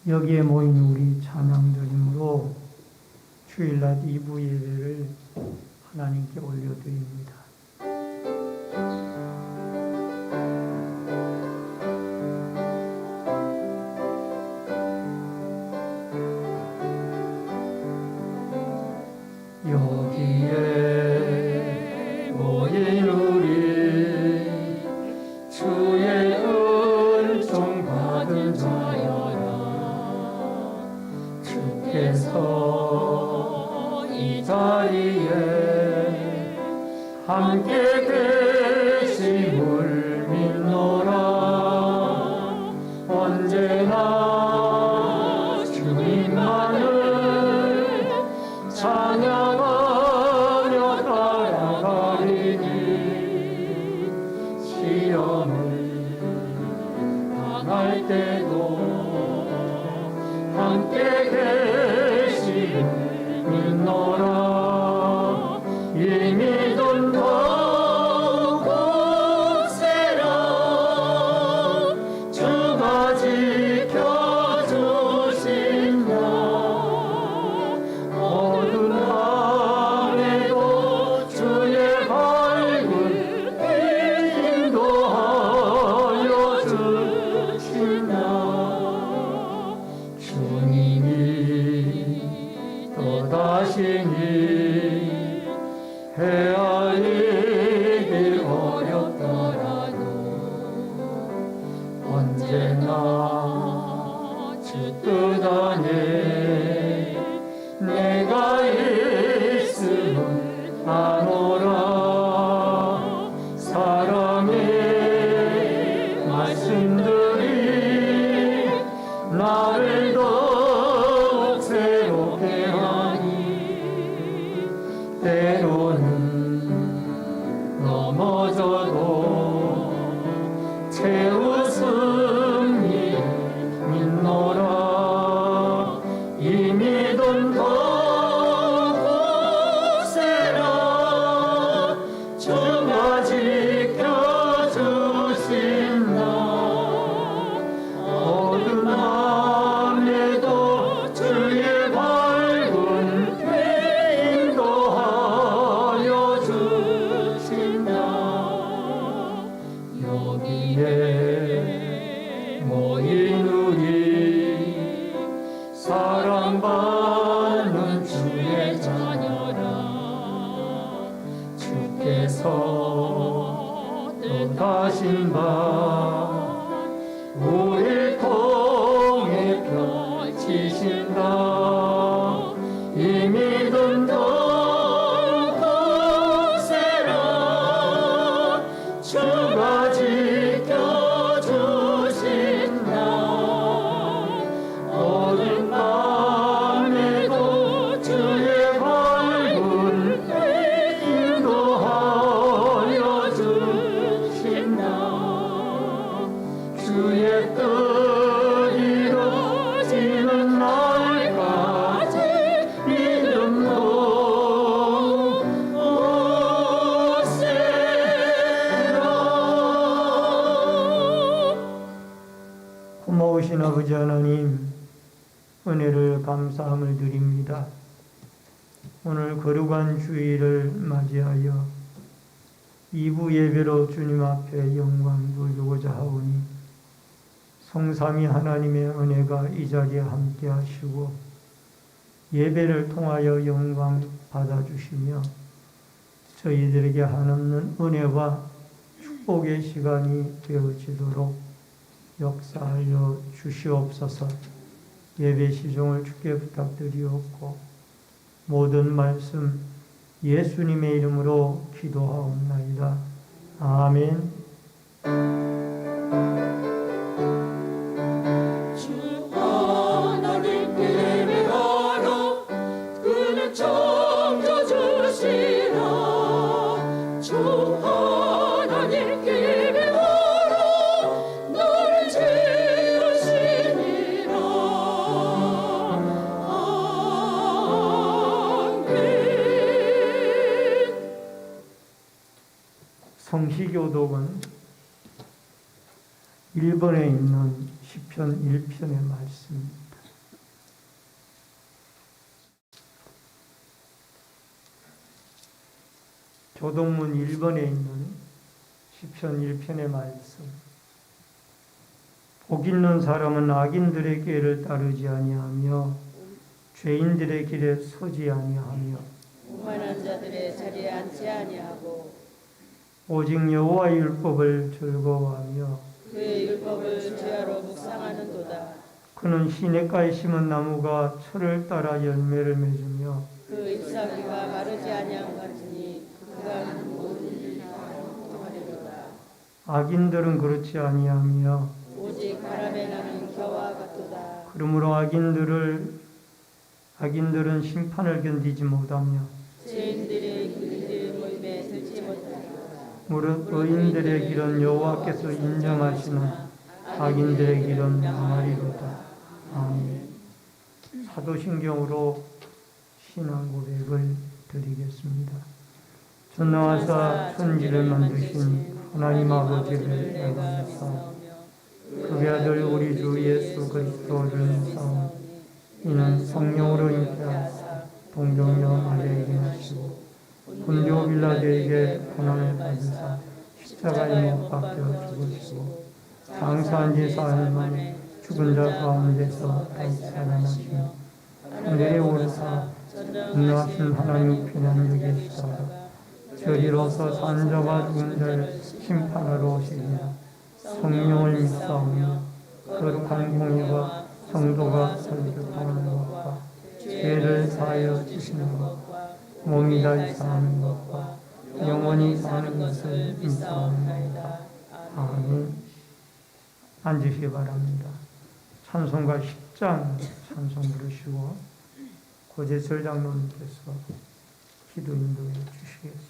여기에 모인 우리 찬양드림으로 주일날 2부 예배를 하나님께 올려드립니다. 여기에 모인 우리 주의 은총 받은 자여라. 주께서 이 자리에 함께 계심을 믿노라. 언제나 주님만을 찬양하며 따라가리니 시험을 당할 때도 함께 계심을 믿노라. 이 믿음 더욱 세라. 주가 지켜주신다. 어두운 밤에도 주의 밝은 빛 인도하여 주신다. 주님이 떠나시니 헤아리기 어렵더라도 언제나 주 뜻 안에 내가 있음을 아노라. 사랑의 말씀들이 나를 더욱 새롭게 하니 때로는 넘어져도 채웃음이 믿노라. 이 믿음 더욱 세라. 주가 지켜주신다. 어두운 밤에도 주의 밝은 빛 인도하여 주신다. 여기에 모인 우리 사랑받는 주의 자녀라. 주께서 뜻하신 바 우리 통해 펼치신다. 이 믿음 더욱 세라. 주가 지켜주신다. 어두운 밤에도 주의 밝은 빛 인도하여 주신다. 주의 뜻 이루어지는 날까지 믿음으로 오세라. 고마우신 아버지 하나님, 은혜를 감사함을 드립니다. 오늘 거룩한 주일을 맞이하여 2부 예배로 주님 앞에 영광 돌리고자 하오니 성삼위 하나님의 은혜가 이 자리에 함께 하시고 예배를 통하여 영광 받아주시며 저희들에게 한없는 은혜와 축복의 시간이 되어지도록 역사하여 주시옵소서. 예배 시종을 주께 부탁드리옵고 모든 말씀 예수님의 이름으로 기도하옵나이다. 아멘. 주 하나님께 예배하라. 그는 창조주시라. 주 하나님께 예배하라. 너를 지으시니라. 성시교독은 일본에 있는 시편 1편의 말씀입니다. 교동문 1번에 있는 시편 1편의 말씀. 복 있는 사람은 악인들의 길을 따르지 아니하며 죄인들의 길에 서지 아니하며 오만한 자들의 자리에 앉지 아니하고 오직 여호와의 율법을 즐거워하며 그의 율법을 주야로 묵상하는도다. 그는 시냇가에 심은 나무가 철을 따라 열매를 맺으며 그 잎사귀가 마르지 아니함 같으니 그가 하는 모든 일이 형통하리로다. 악인들은 그렇지 아니하며 오직 바람에 나는 겨와 같도다. 그러므로 악인들은 심판을 견디지 못하며 죄인들의 그들의 모임에 들지 못하리로다. 무릇 의인들의 길은 여호와께서 인정하시는 악인들의 길은 망하리로다. 아멘. 사도신경으로 신앙 고백을 드리겠습니다. 전능하사 천지를 만드신 하나님 아버지를 영광하사 그의 아들 우리 주 예수 그리스도를 믿사오니 이는 성령으로 잉태하사 동정녀 마리아에게 나시고 본디오 빌라도에게 고난을 받으사 십자가에 못 박혀 죽으시고 장사한 지 사흘 만에 죽은 자 가운데서 다시 살아나시며 하늘에 오르사 전능하신 하나님 편안히 계시다가 저리로서 산 자와 죽은 자를 심판하러 오시리라. 성령을 믿사오며 거룩한 공의와 성도가 설교하는 것과 죄를 사하여 주시는 것과 몸이 다시 사는 것과 영원히 사는 것을 믿사옵나이다. 아멘. 앉으시기 바랍니다. 찬송가 10장 찬송 부르시고 고재철 장로님께서 기도 인도해 주시겠습니다.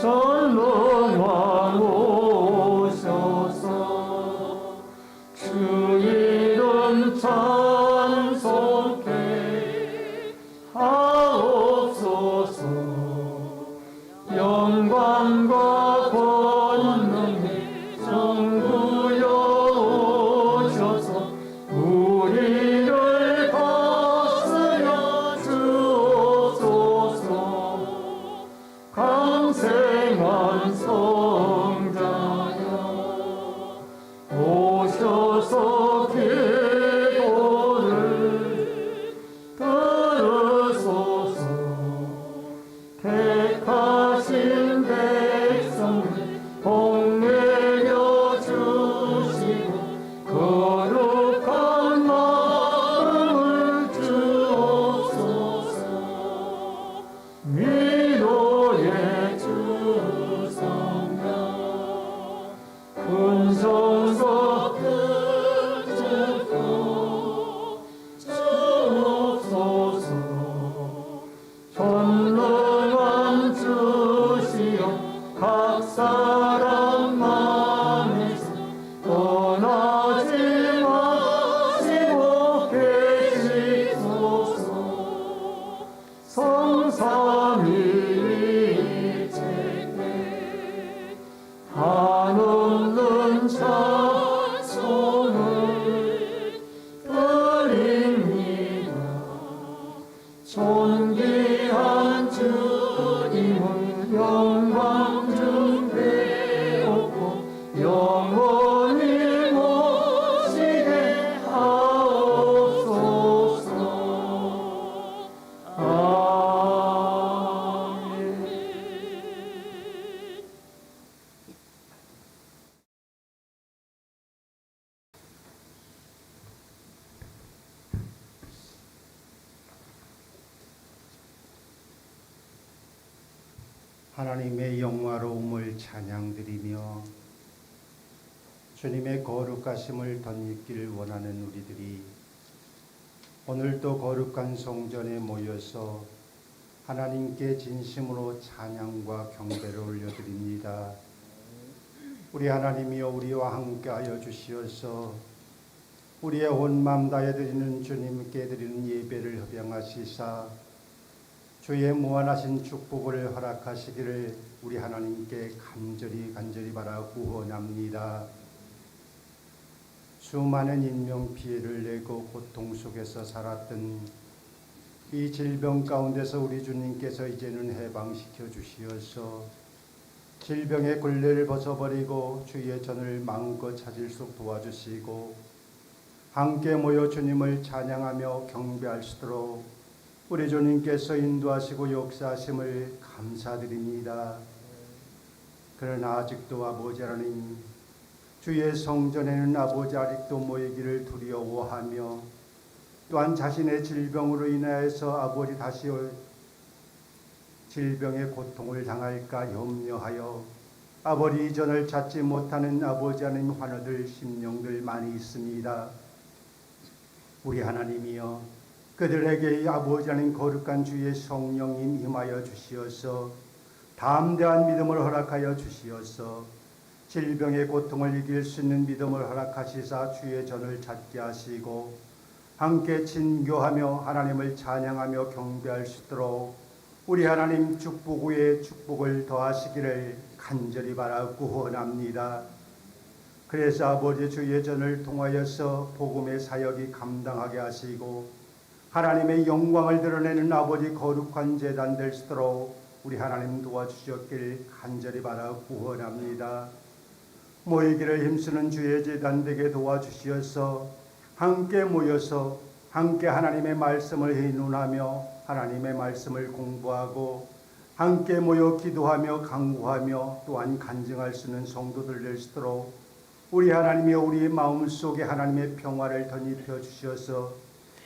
전능왕 오셔서 주 이름 찬송케 하옵소서. 영광과 권능의 정부여 오셔서 우리를 다스려 주옵소서. 강생한 성자여 오셔서 기도를 들으소서. 택하신 백성을 복내려 주시고 거룩한 마음을 주옵소서. 위로의 주성령 큰 성서 큰 축복 주옵소서. 전능한 주시여 각 사람 마음에서 떠나지 마시고 계시소서. 성삼위일체에 한없는 찬송을 드립니다. 존귀한 주님을 영광 좀 배우고 영원히 모시게 하옵소서. 아멘. 하나님의 영화로움을 찬양드리며 주님의 거룩하심을 덧입기를 원하는 우리들이 오늘도 거룩한 성전에 모여서 하나님께 진심으로 찬양과 경배를 올려드립니다. 우리 하나님이여 우리와 함께하여 주시어서 우리의 온 마음 다해 드리는 주님께 드리는 예배를 허병하시사 주의 무한하신 축복을 허락하시기를 우리 하나님께 간절히 바라 구원합니다. 수많은 인명 피해를 내고 고통 속에서 살았던 이 질병 가운데서 우리 주님께서 이제는 해방시켜 주시어서 질병의 굴레를 벗어버리고 주의 전을 마음껏 찾을 수 도와주시고 함께 모여 주님을 찬양하며 경배할 수 있도록 우리 주님께서 인도하시고 역사하심을 감사드립니다. 그러나 아직도 아버지 하나님, 주의 성전에는 아버지 아직도 모이기를 두려워하며 또한 자신의 질병으로 인하여서 아버지 다시 질병의 고통을 당할까 염려하여 아버지 이전을 찾지 못하는 아버지 하나님 환우들 심령들 많이 있습니다. 우리 하나님이여, 그들에게 이 아버지 하나님 거룩한 주의 성령님 임하여 주시어서 담대한 믿음을 허락하여 주시어서 질병의 고통을 이길 수 있는 믿음을 허락하시사 주의 전을 찾게 하시고 함께 친교하며 하나님을 찬양하며 경배할 수 있도록 우리 하나님 축복 후에 축복을 더하시기를 간절히 바라고 원합니다. 그래서 아버지 주의 전을 통하여서 복음의 사역이 감당하게 하시고 하나님의 영광을 드러내는 아버지 거룩한 제단 될 수 있도록 우리 하나님 도와주셨길 간절히 바라고 원합니다. 모이기를 힘쓰는 주의 제단 되게 도와주시어서 함께 모여서 함께 하나님의 말씀을 의논하며 하나님의 말씀을 공부하고 함께 모여 기도하며 강구하며 또한 간증할 수 있는 성도들 될 수 있도록 우리 하나님이여 우리의 마음속에 하나님의 평화를 덧입혀 주셔서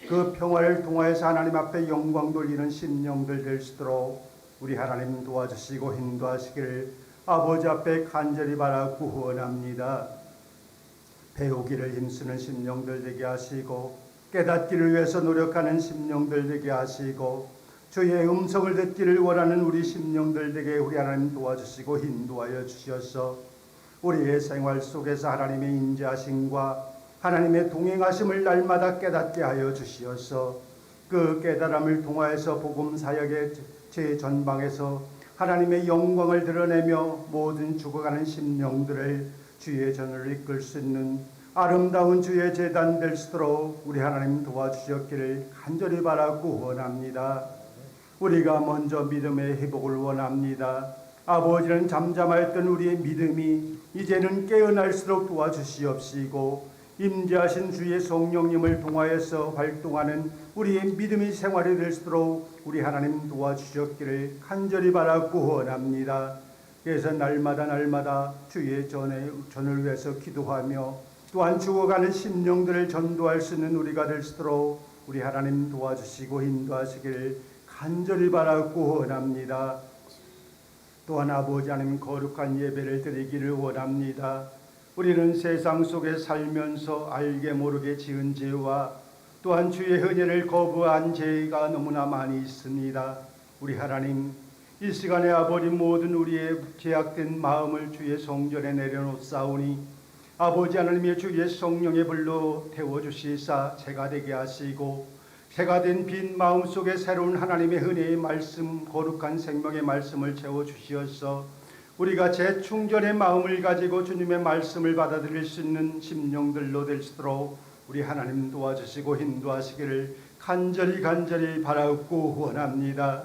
그 평화를 통하여서 하나님 앞에 영광 돌리는 심령들 될 수 있도록 우리 하나님 도와주시고 인도하시기를 아버지 앞에 간절히 바라고 원합니다. 배우기를 힘쓰는 심령들 되게 하시고 깨닫기를 위해서 노력하는 심령들 되게 하시고 주의 음성을 듣기를 원하는 우리 심령들 되게 우리 하나님 도와주시고 인도하여 주셔서 우리의 생활 속에서 하나님의 인자하심과 하나님의 동행하심을 날마다 깨닫게 하여 주시어서 그 깨달음을 통하여서 복음 사역의 제 전방에서 하나님의 영광을 드러내며 모든 죽어가는 심령들을 주의 전을 이끌 수 있는 아름다운 주의 제단 될 수 있도록 우리 하나님 도와주셨기를 간절히 바라고 원합니다. 우리가 먼저 믿음의 회복을 원합니다. 아버지는 잠잠하였던 우리의 믿음이 이제는 깨어날수록 도와주시옵시고 임재하신 주의 성령님을 통하여서 활동하는 우리의 믿음의 생활이 될 수 있도록 우리 하나님 도와주셨기를 간절히 바라고 원합니다. 그래서 날마다 주의 전을 위해서 기도하며 또한 죽어가는 심령들을 전도할 수 있는 우리가 될 수 있도록 우리 하나님 도와주시고 인도하시기를 간절히 바라고 원합니다. 또한 아버지 하나님 거룩한 예배를 드리기를 원합니다. 우리는 세상 속에 살면서 알게 모르게 지은 죄와 또한 주의 은혜를 거부한 죄가 너무나 많이 있습니다. 우리 하나님, 이 시간에 아버지 모든 우리의 죄악된 마음을 주의 성전에 내려놓사오니 아버지 하나님의 주의 성령의 불로 태워주시사 죄가 되게 하시고 죄가 된 빈 마음 속에 새로운 하나님의 은혜의 말씀, 거룩한 생명의 말씀을 채워주시어서 우리가 재충전의 마음을 가지고 주님의 말씀을 받아들일 수 있는 심령들로 될 수 있도록 우리 하나님 도와주시고 인도하시기를 간절히 바라고 원합니다.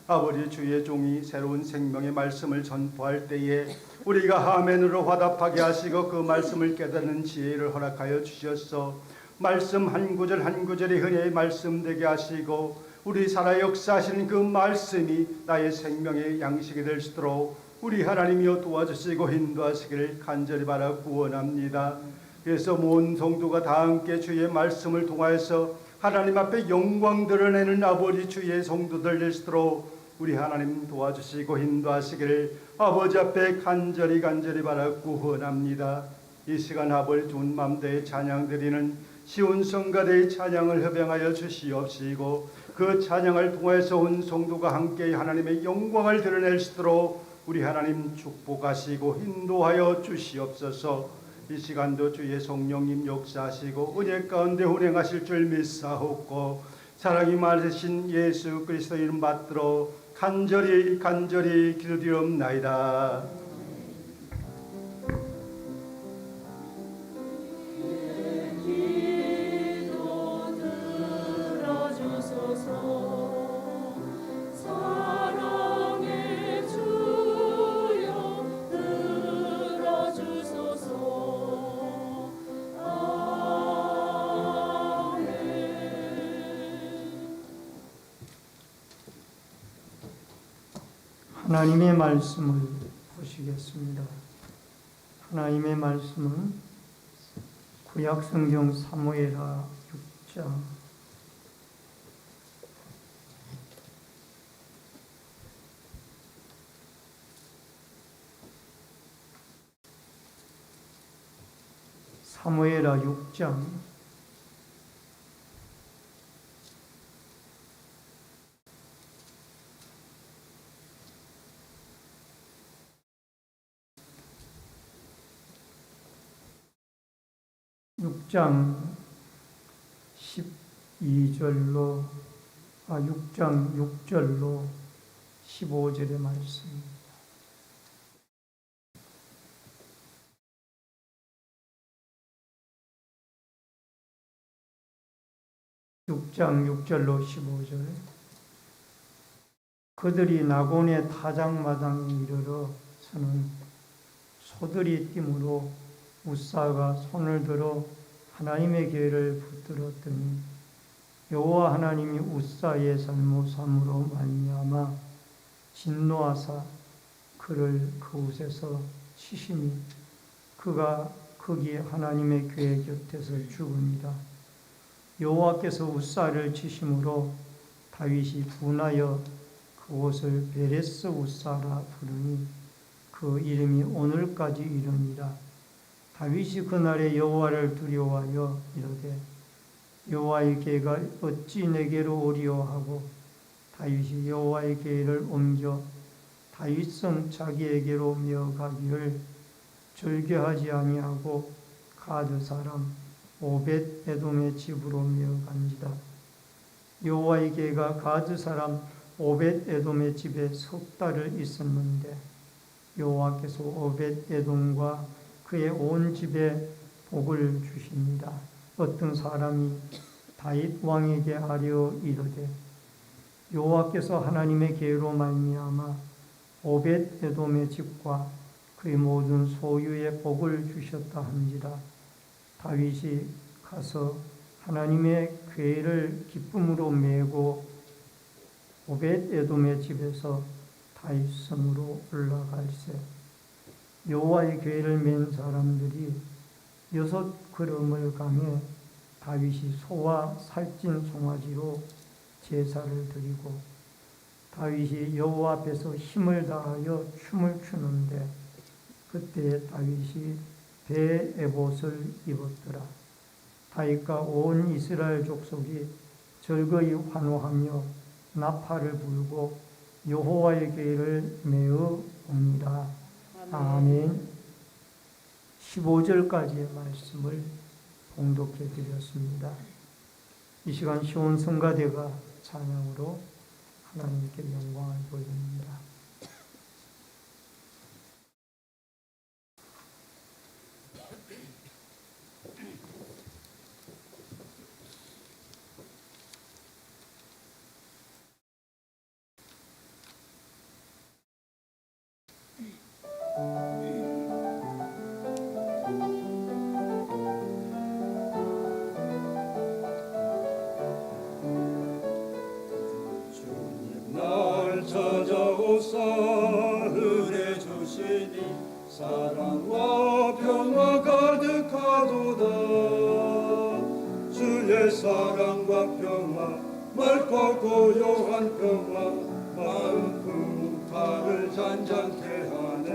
아버지 주의 종이 새로운 생명의 말씀을 전포할 때에 우리가 아멘으로 화답하게 하시고 그 말씀을 깨닫는 지혜를 허락하여 주셔서 말씀 한 구절 한 구절이 은혜의 말씀 되게 하시고 우리 살아 역사하시는 그 말씀이 나의 생명의 양식이 될 수 있도록 우리 하나님이여 도와주시고 인도하시기를 간절히 바라고 원합니다. 그래서 모든 성도가 다 함께 주의 말씀을 통하여서 하나님 앞에 영광 드러내는 아버지 주의 성도들 될 수 있도록 우리 하나님 도와주시고 인도하시기를 아버지 앞에 간절히 바라고 원합니다. 이 시간 아버지 좋은 맘대에 찬양 드리는 시온 성가대의 찬양을 협양하여 주시옵시고 그 찬양을 통해서 온 성도가 함께 하나님의 영광을 드러낼 수 있도록 우리 하나님 축복하시고 인도하여 주시옵소서. 이 시간도 주의 성령님 역사하시고 은혜 가운데 운행하실 줄 믿사옵고 사랑이 많으신 예수 그리스도 이름 받들어 간절히 기도드리옵나이다. 하나님의 말씀을 보시겠습니다. 하나님의 말씀은 구약성경 사무엘하 6장 6장 6절로 15절의 말씀입니다. 6장 6절로 15절. 그들이 나곤의 타작마당에 이르러 서는 소들이 띠므로 웃사가 손을 들어 하나님의궤를 붙들었더니 여호와 하나님이 웃사의 잘못함으로 말미암아 진노하사 그를 그곳에서 치시니 그가 거기 하나님의 궤 곁에서 죽으니라. 여호와께서 웃사를 치심으로 다윗이 분하여 그곳을 베레스 웃사라 부르니 그 이름이 오늘까지 이르니라. 다윗이 그날에 여호와를 두려워하여 이르되 여호와의 궤가 어찌 내게로 오리오 하고 다윗이 여호와의 궤를 옮겨 다윗성 자기에게로 메어가기를 절개하지 아니하고 가드 사람 오벳 에돔의 집으로 메어간지라. 여호와의 궤가 가드 사람 오벳 에돔의 집에 석 달을 있었는데 여호와께서 오벳 에돔과 그의 온 집에 복을 주십니다. 어떤 사람이 다윗 왕에게 아뢰어 이르되 여호와께서 하나님의 궤로 말미암아 오벳 에돔의 집과 그의 모든 소유에 복을 주셨다 한지라. 다윗이 가서 하나님의 궤를 기쁨으로 메고 오벳 에돔의 집에서 다윗성으로 올라갈세. 여호와의 궤를 맨 사람들이 6 걸음을 가매 다윗이 소와 살찐 송아지로 제사를 드리고 다윗이 여호와 앞에서 힘을 다하여 춤을 추는데 그때 다윗이 대에봇을 입었더라. 다윗과 온 이스라엘 족속이 즐거이 환호하며 나팔을 불고 여호와의 궤를 메어 오니라. 아멘. 15절까지의 말씀을 봉독해 드렸습니다. 이 시간 시온 성가대가 찬양으로 하나님께 영광을 돌립니다. 찾아오사 은혜 주시니 사랑과 평화 가득하도다. 주의 사랑과 평화 맑고 고요한 평화 마음 풍파를 잔잔케 하네.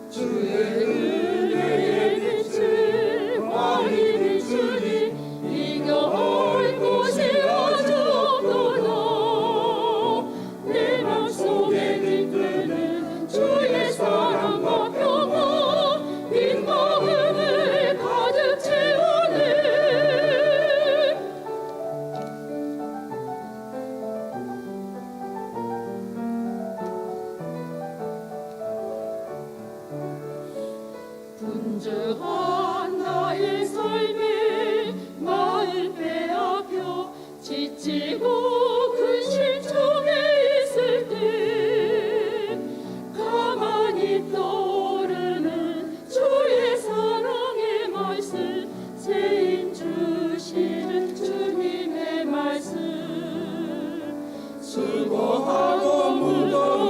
주의 은혜의 빛을 많이 비추니 이겨올 곳이 아주 없도다. 주의 사랑과 평화 빈 마음을 가득 채우네. 분주한 나의 삶에 마을 빼앗겨 지치고 근심 중에 있을 때 가만히 떠오르는 주의 사랑의 말씀 세임 주시는 주님의 말씀 수고하고 무거운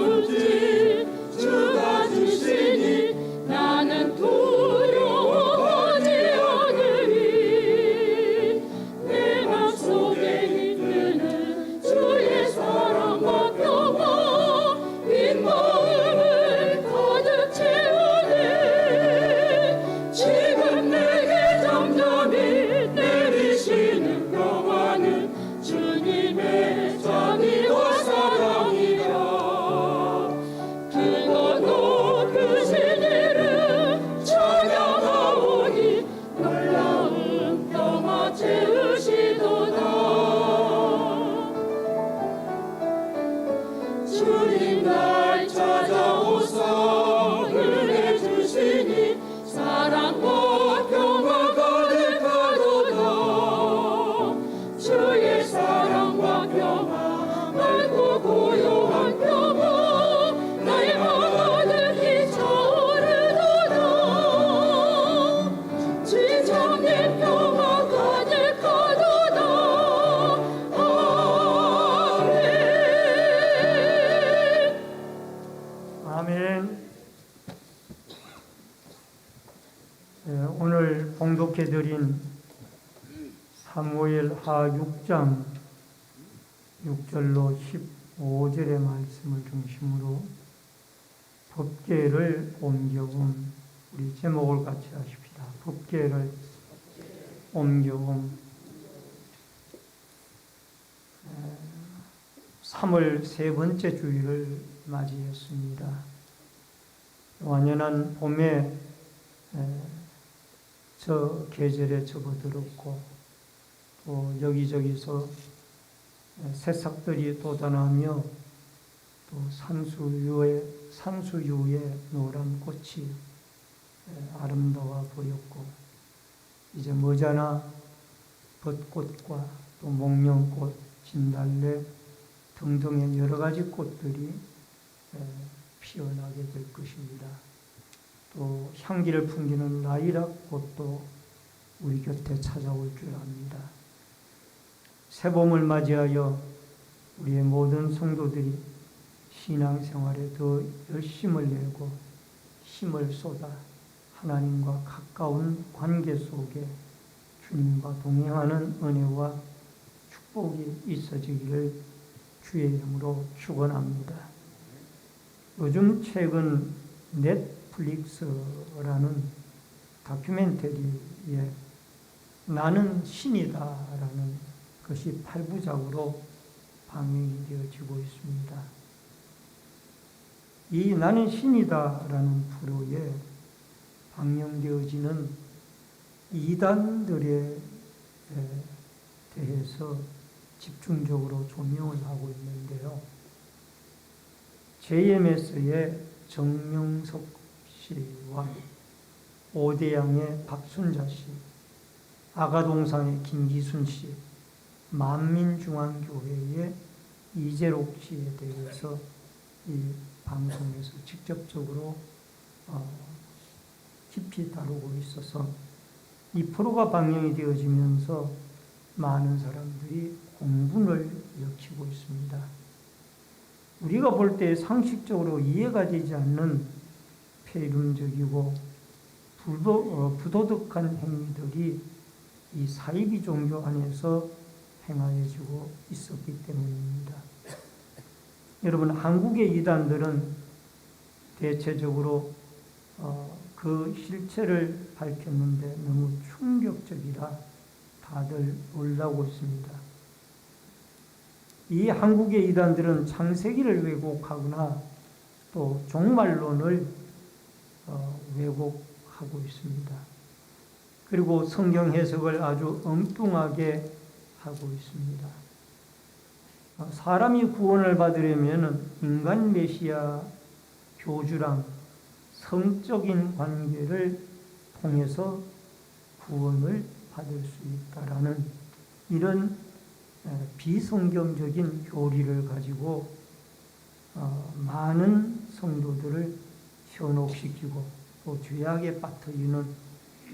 아멘. 오늘 봉독해드린 사무엘하 6장 6절로 15절의 말씀을 중심으로 법궤를 옮겨옴, 우리 제목을 같이 하십시다. 법궤를 옮겨옴. 3월 세 번째 주일을 맞이했습니다. 완연한 봄에 저 계절에 접어들었고 또 여기저기서 새싹들이 돋아나며 또 산수유에 노란 꽃이 아름다워 보였고 이제 머지않아 벚꽃과 또 목련꽃, 진달래 등등의 여러 가지 꽃들이 피어나게 될 것입니다. 또 향기를 풍기는 라이락 꽃도 우리 곁에 찾아올 줄 압니다. 새봄을 맞이하여 우리의 모든 성도들이 신앙생활에 더 열심을 내고 힘을 쏟아 하나님과 가까운 관계 속에 주님과 동행하는 은혜와 축복이 있어지기를 주의 이름으로 축원합니다. 요즘 최근 넷플릭스라는 다큐멘터리에 나는 신이다라는 것이 8부작으로 방영이 되어지고 있습니다. 이 나는 신이다라는 프로에 방영되어지는 이단들에 대해서 집중적으로 조명을 하고 있는데요. JMS의 정명석 씨와 오대양의 박순자 씨, 아가동산의 김기순 씨, 만민중앙교회의 이재록 씨에 대해서 이 방송에서 직접적으로 깊이 다루고 있어서 이 프로가 방영이 되어지면서 많은 사람들이 공분을 일으키고 있습니다. 우리가 볼 때 상식적으로 이해가 되지 않는 폐륜적이고 부도덕한 행위들이 이 사이비 종교 안에서 행하여지고 있었기 때문입니다. 여러분, 한국의 이단들은 대체적으로 그 실체를 밝혔는데 너무 충격적이라 다들 놀라고 있습니다. 이 한국의 이단들은 창세기를 왜곡하거나 또 종말론을 왜곡하고 있습니다. 그리고 성경 해석을 아주 엉뚱하게 하고 있습니다. 사람이 구원을 받으려면 인간 메시아 교주랑 성적인 관계를 통해서 구원을 받을 수 있다라는 이런 비성경적인 교리를 가지고 많은 성도들을 현혹시키고 또 죄악에 빠뜨리는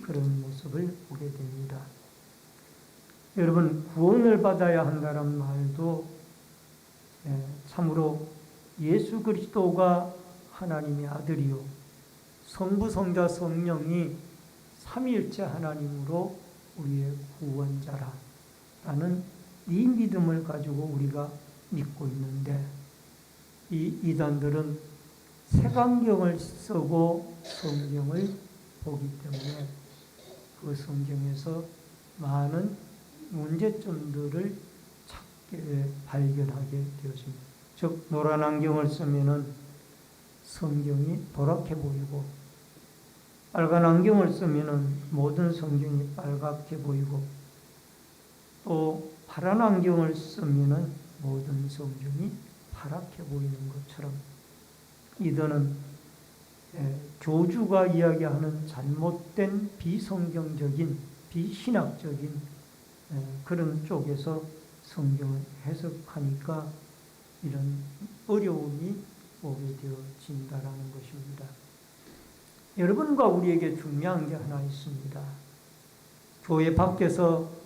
그런 모습을 보게 됩니다. 여러분, 구원을 받아야 한다는 말도 참으로 예수 그리스도가 하나님의 아들이요 성부, 성자, 성령이 삼위일체 하나님으로 우리의 구원자라는 이 믿음을 가지고 우리가 믿고 있는데 이 이단들은 색안경을 쓰고 성경을 보기 때문에 그 성경에서 많은 문제점들을 발견하게 되었습니다. 즉 노란 안경을 쓰면은 성경이 도랗게 보이고 빨간 안경을 쓰면은 모든 성경이 빨갛게 보이고 또 파란 안경을 쓰면은 모든 성경이 파랗게 보이는 것처럼 이들은 교주가 이야기하는 잘못된 비성경적인 비신학적인 그런 쪽에서 성경을 해석하니까 이런 어려움이 오게 되어진다라는 것입니다. 여러분과 우리에게 중요한 게 하나 있습니다. 교회 밖에서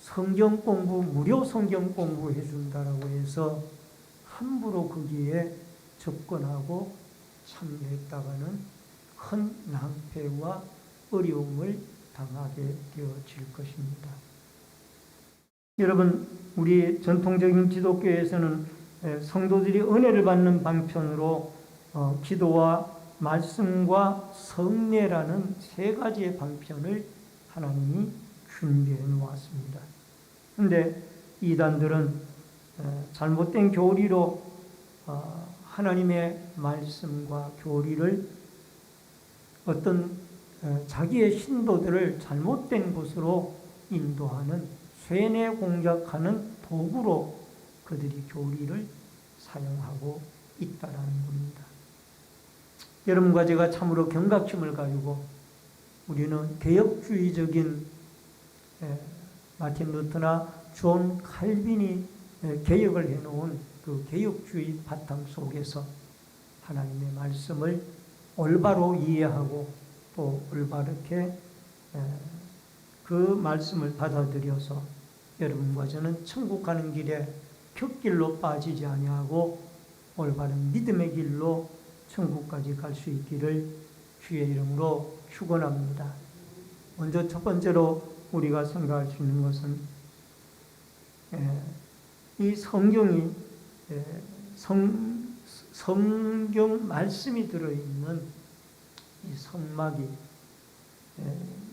성경 공부, 무료 성경 공부 해준다라고 해서 함부로 거기에 접근하고 참여했다가는 큰 낭패와 어려움을 당하게 되어질 것입니다. 여러분, 우리 전통적인 기독교에서는 성도들이 은혜를 받는 방편으로 기도와 말씀과 성례라는 세 가지의 방편을 하나님이 준비해 놓았습니다. 그런데 이단들은 잘못된 교리로 하나님의 말씀과 교리를 어떤 자기의 신도들을 잘못된 곳으로 인도하는 쇠뇌 공작하는 도구로 그들이 교리를 사용하고 있다라는 겁니다. 여러분과 제가 참으로 경각심을 가지고 우리는 개혁주의적인 마틴 루터나 존 칼빈이 개혁을 해놓은 그 개혁주의 바탕 속에서 하나님의 말씀을 올바로 이해하고 또 올바르게 그 말씀을 받아들여서 여러분과 저는 천국 가는 길에 곁길로 빠지지 아니하고 올바른 믿음의 길로 천국까지 갈 수 있기를 주의 이름으로 축원합니다. 먼저 첫 번째로 우리가 생각할 수 있는 것은 이 성경이 성경 말씀이 들어있는 이 성막이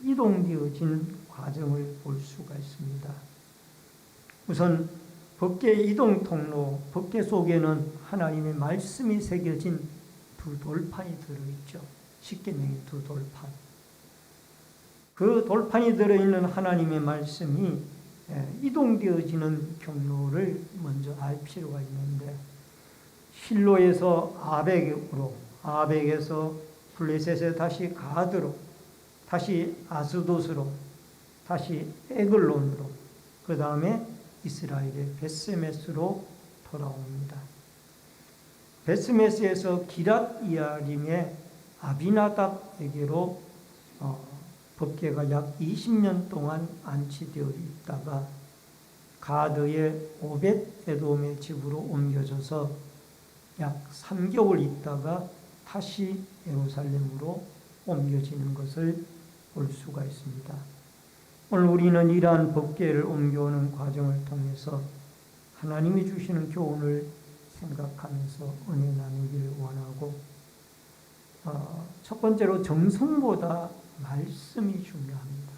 이동되어진 과정을 볼 수가 있습니다. 우선 법궤 이동 통로, 법궤 속에는 하나님의 말씀이 새겨진 두 돌판이 들어있죠. 십계명의 두 돌판. 그 돌판이 들어있는 하나님의 말씀이 이동되어지는 경로를 먼저 알 필요가 있는데, 실로에서 아벡으로, 아벡에서 블레셋에 다시 가드로, 다시 아스돗으로, 다시 에글론으로, 그 다음에 이스라엘의 벳세메스로 돌아옵니다. 벳세메스에서 기랏 이야림의 아비나답에게로 법궤가 약 20년 동안 안치되어 있다가 가드의 오벳 에돔의 집으로 옮겨져서 약 3개월 있다가 다시 예루살렘으로 옮겨지는 것을 볼 수가 있습니다. 오늘 우리는 이러한 법궤를 옮겨오는 과정을 통해서 하나님이 주시는 교훈을 생각하면서 은혜 나누기를 원하고, 첫 번째로 정성보다 말씀이 중요합니다.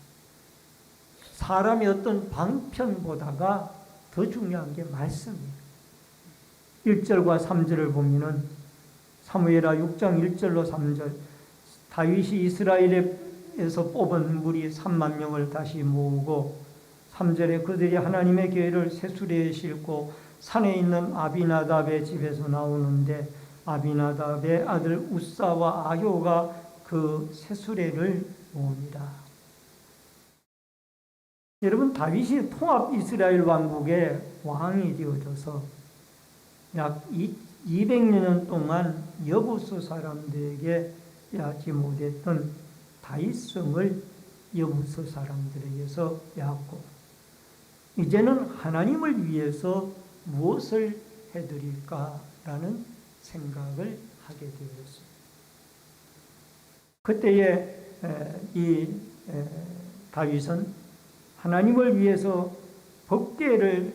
사람의 어떤 방편보다가 더 중요한 게 말씀이에요. 1절과 3절을 보면은 사무엘하 6장 1절로 3절, 다윗이 이스라엘에서 뽑은 무리 3만 명을 다시 모으고, 3절에 그들이 하나님의 계회를 새수레에 싣고 산에 있는 아비나답의 집에서 나오는데 아비나답의 아들 우사와 아효가 그 새수레를 모읍니다. 여러분, 다윗이 통합 이스라엘 왕국의 왕이 되어져서 약 200년 동안 여부수 사람들에게 빼앗지 못했던 다윗성을 여부수 사람들에게서 빼앗고, 이제는 하나님을 위해서 무엇을 해드릴까라는 생각을 하게 되었습니다. 그때에 이 다윗은 하나님을 위해서 법궤가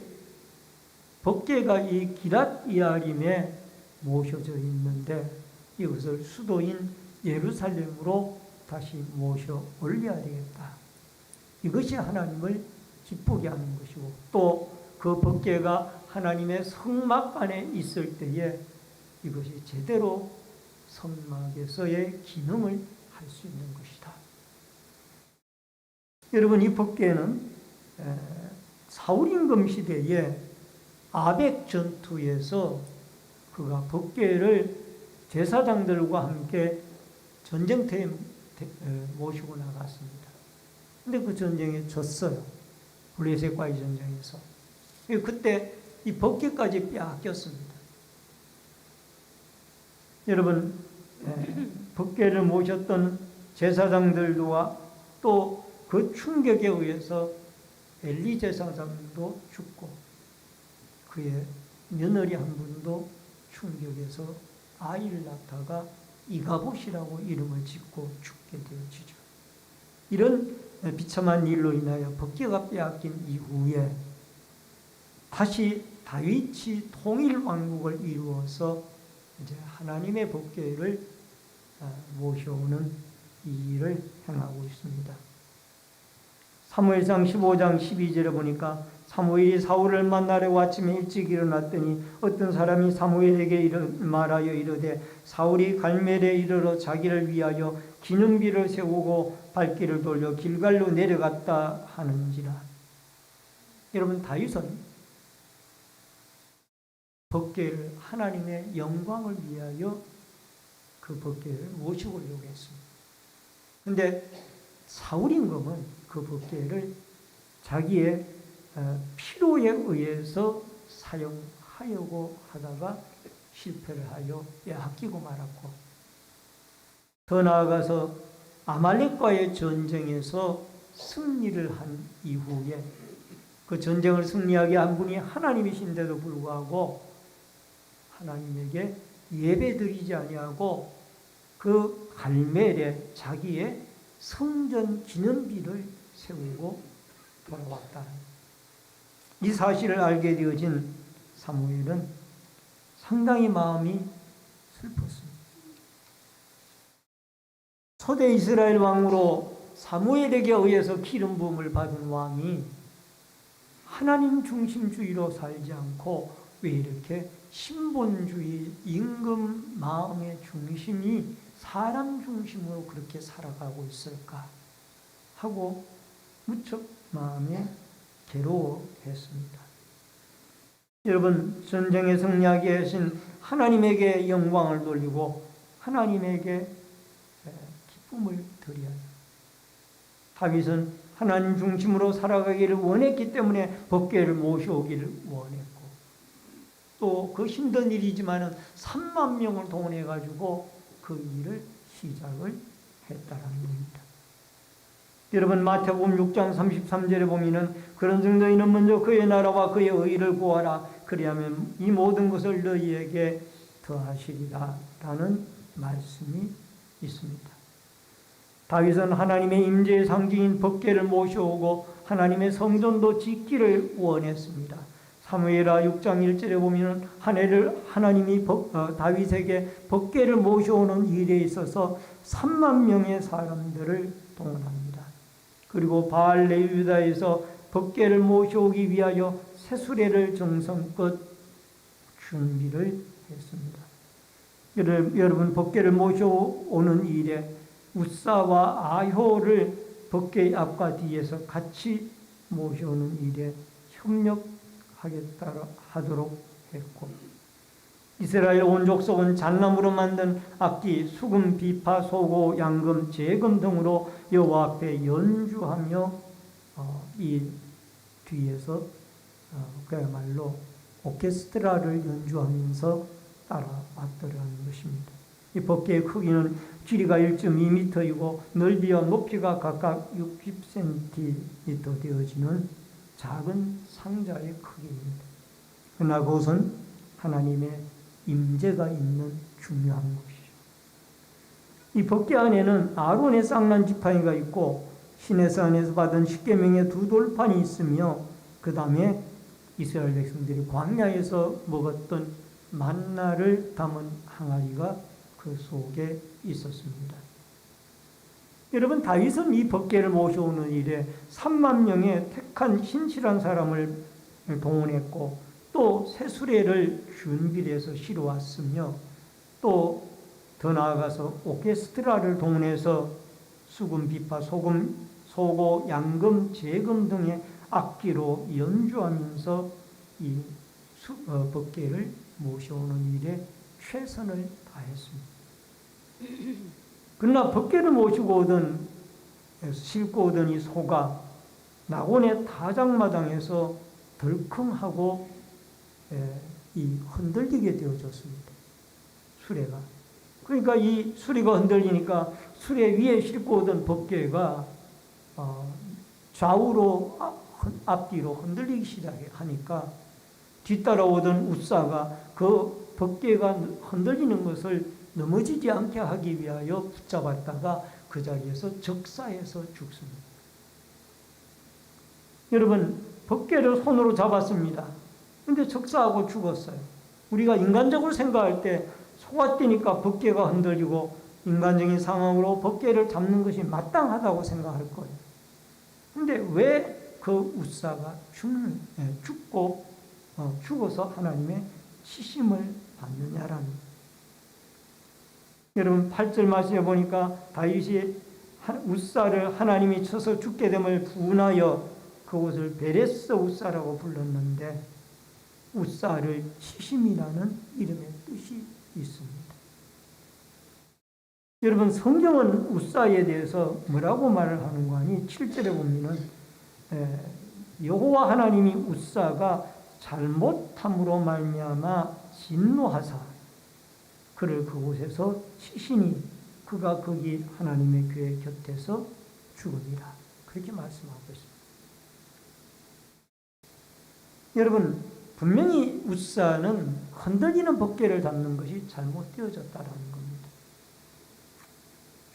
이 기랏 이야림에 모셔져 있는데 이것을 수도인 예루살렘으로 다시 모셔 올려야 되겠다. 이것이 하나님을 기쁘게 하는 것이고, 또 그 법궤가 하나님의 성막 안에 있을 때에 이것이 제대로 성막에서의 기능을 할 수 있는 것이다. 여러분, 이 법궤는 사울 임금 시대에 아벡 전투에서 그가 법궤를 제사장들과 함께 전쟁터에 모시고 나갔습니다. 근데 그 전쟁에 졌어요. 블레셋과의 전쟁에서. 그때 이 법궤까지 빼앗겼습니다. 여러분, 법궤를 모셨던 제사장들과 또 그 충격에 의해서 엘리 제사장도 죽고 그의 며느리 한 분도 충격에서 아이를 낳다가 이가봇이라고 이름을 짓고 죽게 되어지죠. 이런 비참한 일로 인하여 법궤가 빼앗긴 이후에 다시 다윗이 통일 왕국을 이루어서 이제 하나님의 법궤를 모셔오는 이 일을 행하고 있습니다. 사무엘상 15장 12절에 보니까 사무엘이 사울을 만나려고 아침에 일찍 일어났더니 어떤 사람이 사무엘에게 말하여 이르되 사울이 갈멜에 이르러 자기를 위하여 기념비를 세우고 발길을 돌려 길갈로 내려갔다 하는지라. 여러분, 다윗은 법궤를, 하나님의 영광을 위하여 그 법궤를 모시고 오려고 했습니다. 그런데 사울 임금은 그 법궤를 자기의 필요에 의해서 사용하려고 하다가 실패를 하여 빼앗기고 말았고, 더 나아가서 아말렉과의 전쟁에서 승리를 한 이후에 그 전쟁을 승리하게 한 분이 하나님이신데도 불구하고 하나님에게 예배드리지 아니하고 그 갈멜에 자기의 성전 기념비를 세우고 돌아왔다는 이 사실을 알게 되어진 사무엘은 상당히 마음이 슬펐습니다. 초대 이스라엘 왕으로 사무엘에게 의해서 기름 부음을 받은 왕이 하나님 중심주의로 살지 않고 왜 이렇게 신본주의, 임금 마음의 중심이 사람 중심으로 그렇게 살아가고 있을까 하고 무척 마음에 괴로워했습니다. 여러분, 전쟁에 승리하게 하신 하나님에게 영광을 돌리고 하나님에게 기쁨을 드려야 합니다. 다윗은 하나님 중심으로 살아가기를 원했기 때문에 법궤를 모셔오기를 원했고, 또 그 힘든 일이지만은 3만 명을 동원해 가지고 그 일을 시작을 했다는 겁니다. 여러분, 마태복음 6장 33절에 보면은 그런즉 너희는 먼저 그의 나라와 그의 의를 구하라. 그리하면 이 모든 것을 너희에게 더하시리라 라는 말씀이 있습니다. 다윗은 하나님의 임재의 상징인 법궤를 모셔오고 하나님의 성전도 짓기를 원했습니다. 사무엘하 6장 1절에 보면 한 해를 하나님이 다윗에게 법궤를 모셔오는 일에 있어서 3만 명의 사람들을 동원합니다. 그리고 바알 레위유다에서 법궤를 모셔오기 위하여 새수레를 정성껏 준비를 했습니다. 여러분, 법궤를 모셔오는 일에 우사와 아효를 법궤 앞과 뒤에서 같이 모셔오는 일에 협력하도록 했고, 이스라엘 온 족속은 잣나무로 만든 악기, 수금, 비파, 소고, 양금, 재금 등으로 여호와 앞에 연주하며 이 뒤에서 그야말로 오케스트라를 연주하면서 따라왔더라는 것입니다. 이 법궤의 크기는 길이가 1.2m이고 넓이와 높이가 각각 60cm 되어지는 작은 상자의 크기입니다. 그러나 그것은 하나님의 임재가 있는 중요한 것이죠. 이 법궤 안에는 아론의 쌍난 지팡이가 있고 시내산에서 받은 십계명의 두 돌판이 있으며 그 다음에 이스라엘 백성들이 광야에서 먹었던 만나를 담은 항아리가 그 속에 있었습니다. 여러분, 다윗은 이 법궤를 모셔오는 일에 3만 명의 택한 신실한 사람을 동원했고 또 새수레를 준비를 해서 실어왔으며 또 더 나아가서 오케스트라를 동원해서 수금, 비파, 소고, 양금, 재금 등의 악기로 연주하면서 이 법궤를 모셔오는 일에 최선을 다했습니다. 그러나 법궤를 모시고 싣고 오던 이 소가 낙원의 타작마당에서 덜컹하고 흔들리게 되어졌습니다. 수레가. 그러니까 이 수레가 흔들리니까 수레 위에 싣고 오던 법궤가 좌우로 앞뒤로 흔들리기 시작하니까 뒤따라오던 우사가 그 법궤가 흔들리는 것을 넘어지지 않게 하기 위하여 붙잡았다가 그 자리에서 적사해서 죽습니다. 여러분, 법궤를 손으로 잡았습니다. 근데 적사하고 죽었어요. 우리가 인간적으로 생각할 때 소가 뛰니까 법궤가 흔들리고 인간적인 상황으로 법궤를 잡는 것이 마땅하다고 생각할 거예요. 근데 왜 그 웃사가 죽어서 하나님의 치심을 받느냐라는 거예요. 여러분 8절 말씀에 보니까 다윗이 웃사를 하나님이 쳐서 죽게 됨을 부은하여 그곳을 베레스 웃사라고 불렀는데 웃사를 치심이라는 이름의 뜻이 있습니다. 여러분 성경은 웃사에 대해서 뭐라고 말을 하는 거 아니? 7절에 보면은 여호와 하나님이 웃사가 잘못함으로 말미암아 진노하사 그를 그곳에서 치시니 그가 거기 하나님의 교회 곁에서 죽으리라. 그렇게 말씀하고 있습니다. 여러분 분명히 웃사는 흔들리는 법궤를 잡는 것이 잘못되어졌다라는 겁니다.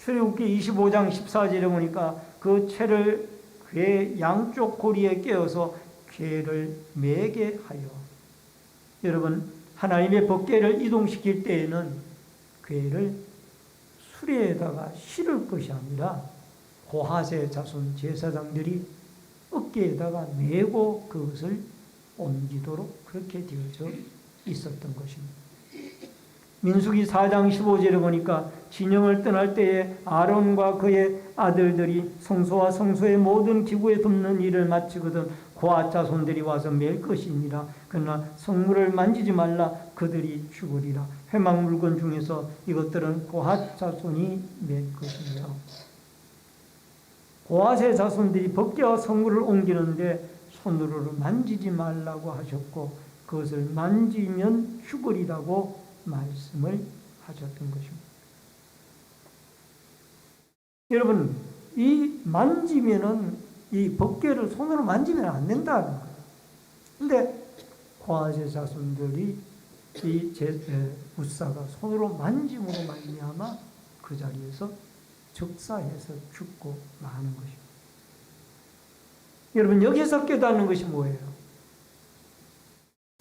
출애굽기 25장 14절에 보니까 그 채를 궤 양쪽 고리에 꿰어서 궤를 매게 하여, 여러분 하나님의 법궤를 이동시킬 때에는 궤를 수레에다가 실을 것이 아니라 고핫의 자손 제사장들이 어깨에다가 메고 그것을 옮기도록 그렇게 되어져 있었던 것입니다. 민수기 4장 15절에 보니까 진영을 떠날 때에 아론과 그의 아들들이 성소와 성소의 모든 기구에 덮는 일을 마치거든 고핫 자손들이 와서 맬 것이니라. 그러나 성물을 만지지 말라. 그들이 죽으리라. 회막 물건 중에서 이것들은 고핫 자손이 맬 것이니라. 고핫의 자손들이 법궤와 성물을 옮기는데 손으로 만지지 말라고 하셨고 그것을 만지면 죽으리라고 말씀을 하셨던 것입니다. 여러분, 이 만지면은 이 법궤를 손으로 만지면 안 된다는 거예요. 근데 고핫의 자손들이 이 웃사가 손으로 만짐으로 말미암아 그 자리에서 적사해서 죽고 마는 것입니다. 여러분, 여기서 깨닫는 것이 뭐예요?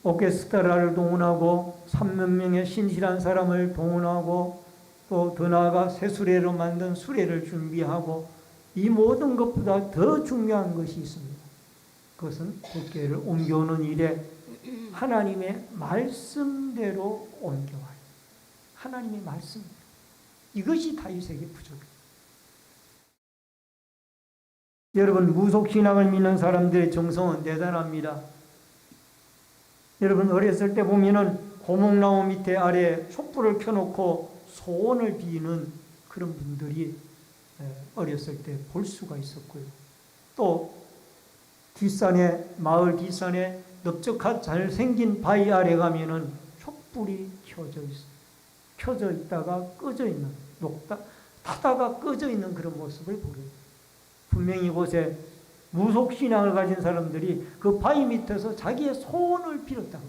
오케스트라를 동원하고 3만 명의 신실한 사람을 동원하고 또 더 나아가 새 수레로 만든 수레를 준비하고 이 모든 것보다 더 중요한 것이 있습니다. 그것은 법궤를 옮겨오는 일에 하나님의 말씀대로 옮겨와요. 하나님의 말씀. 이것이 다윗에게 부족해요. 여러분, 무속신앙을 믿는 사람들의 정성은 대단합니다. 여러분, 어렸을 때 보면은 고목나무 밑에 아래 촛불을 켜놓고 소원을 비는 그런 분들이 어렸을 때 볼 수가 있었고요. 또 뒷산에, 마을 뒷산에 넓적한 잘생긴 바위 아래 가면은 촛불이 켜져 있다가 꺼져 있는, 타다가 꺼져 있는 그런 모습을 보게 돼요. 분명히 이곳에 무속신앙을 가진 사람들이 그 바위 밑에서 자기의 소원을 빌었다고.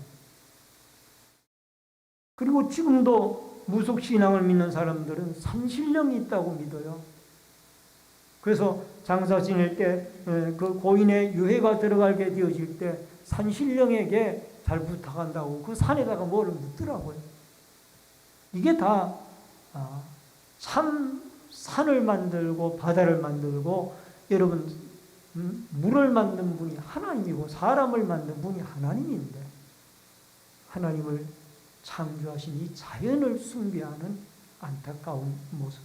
그리고 지금도 무속신앙을 믿는 사람들은 산신령이 있다고 믿어요. 그래서 장사 지낼 때 그 고인의 유해가 들어가게 되어질 때 산신령에게 잘 부탁한다고 그 산에다가 뭐를 묻더라고요. 이게 다 참 산을 만들고 바다를 만들고 여러분 물을 만든 분이 하나님이고 사람을 만든 분이 하나님인데 하나님을 창조하신 이 자연을 숭배하는 안타까운 모습.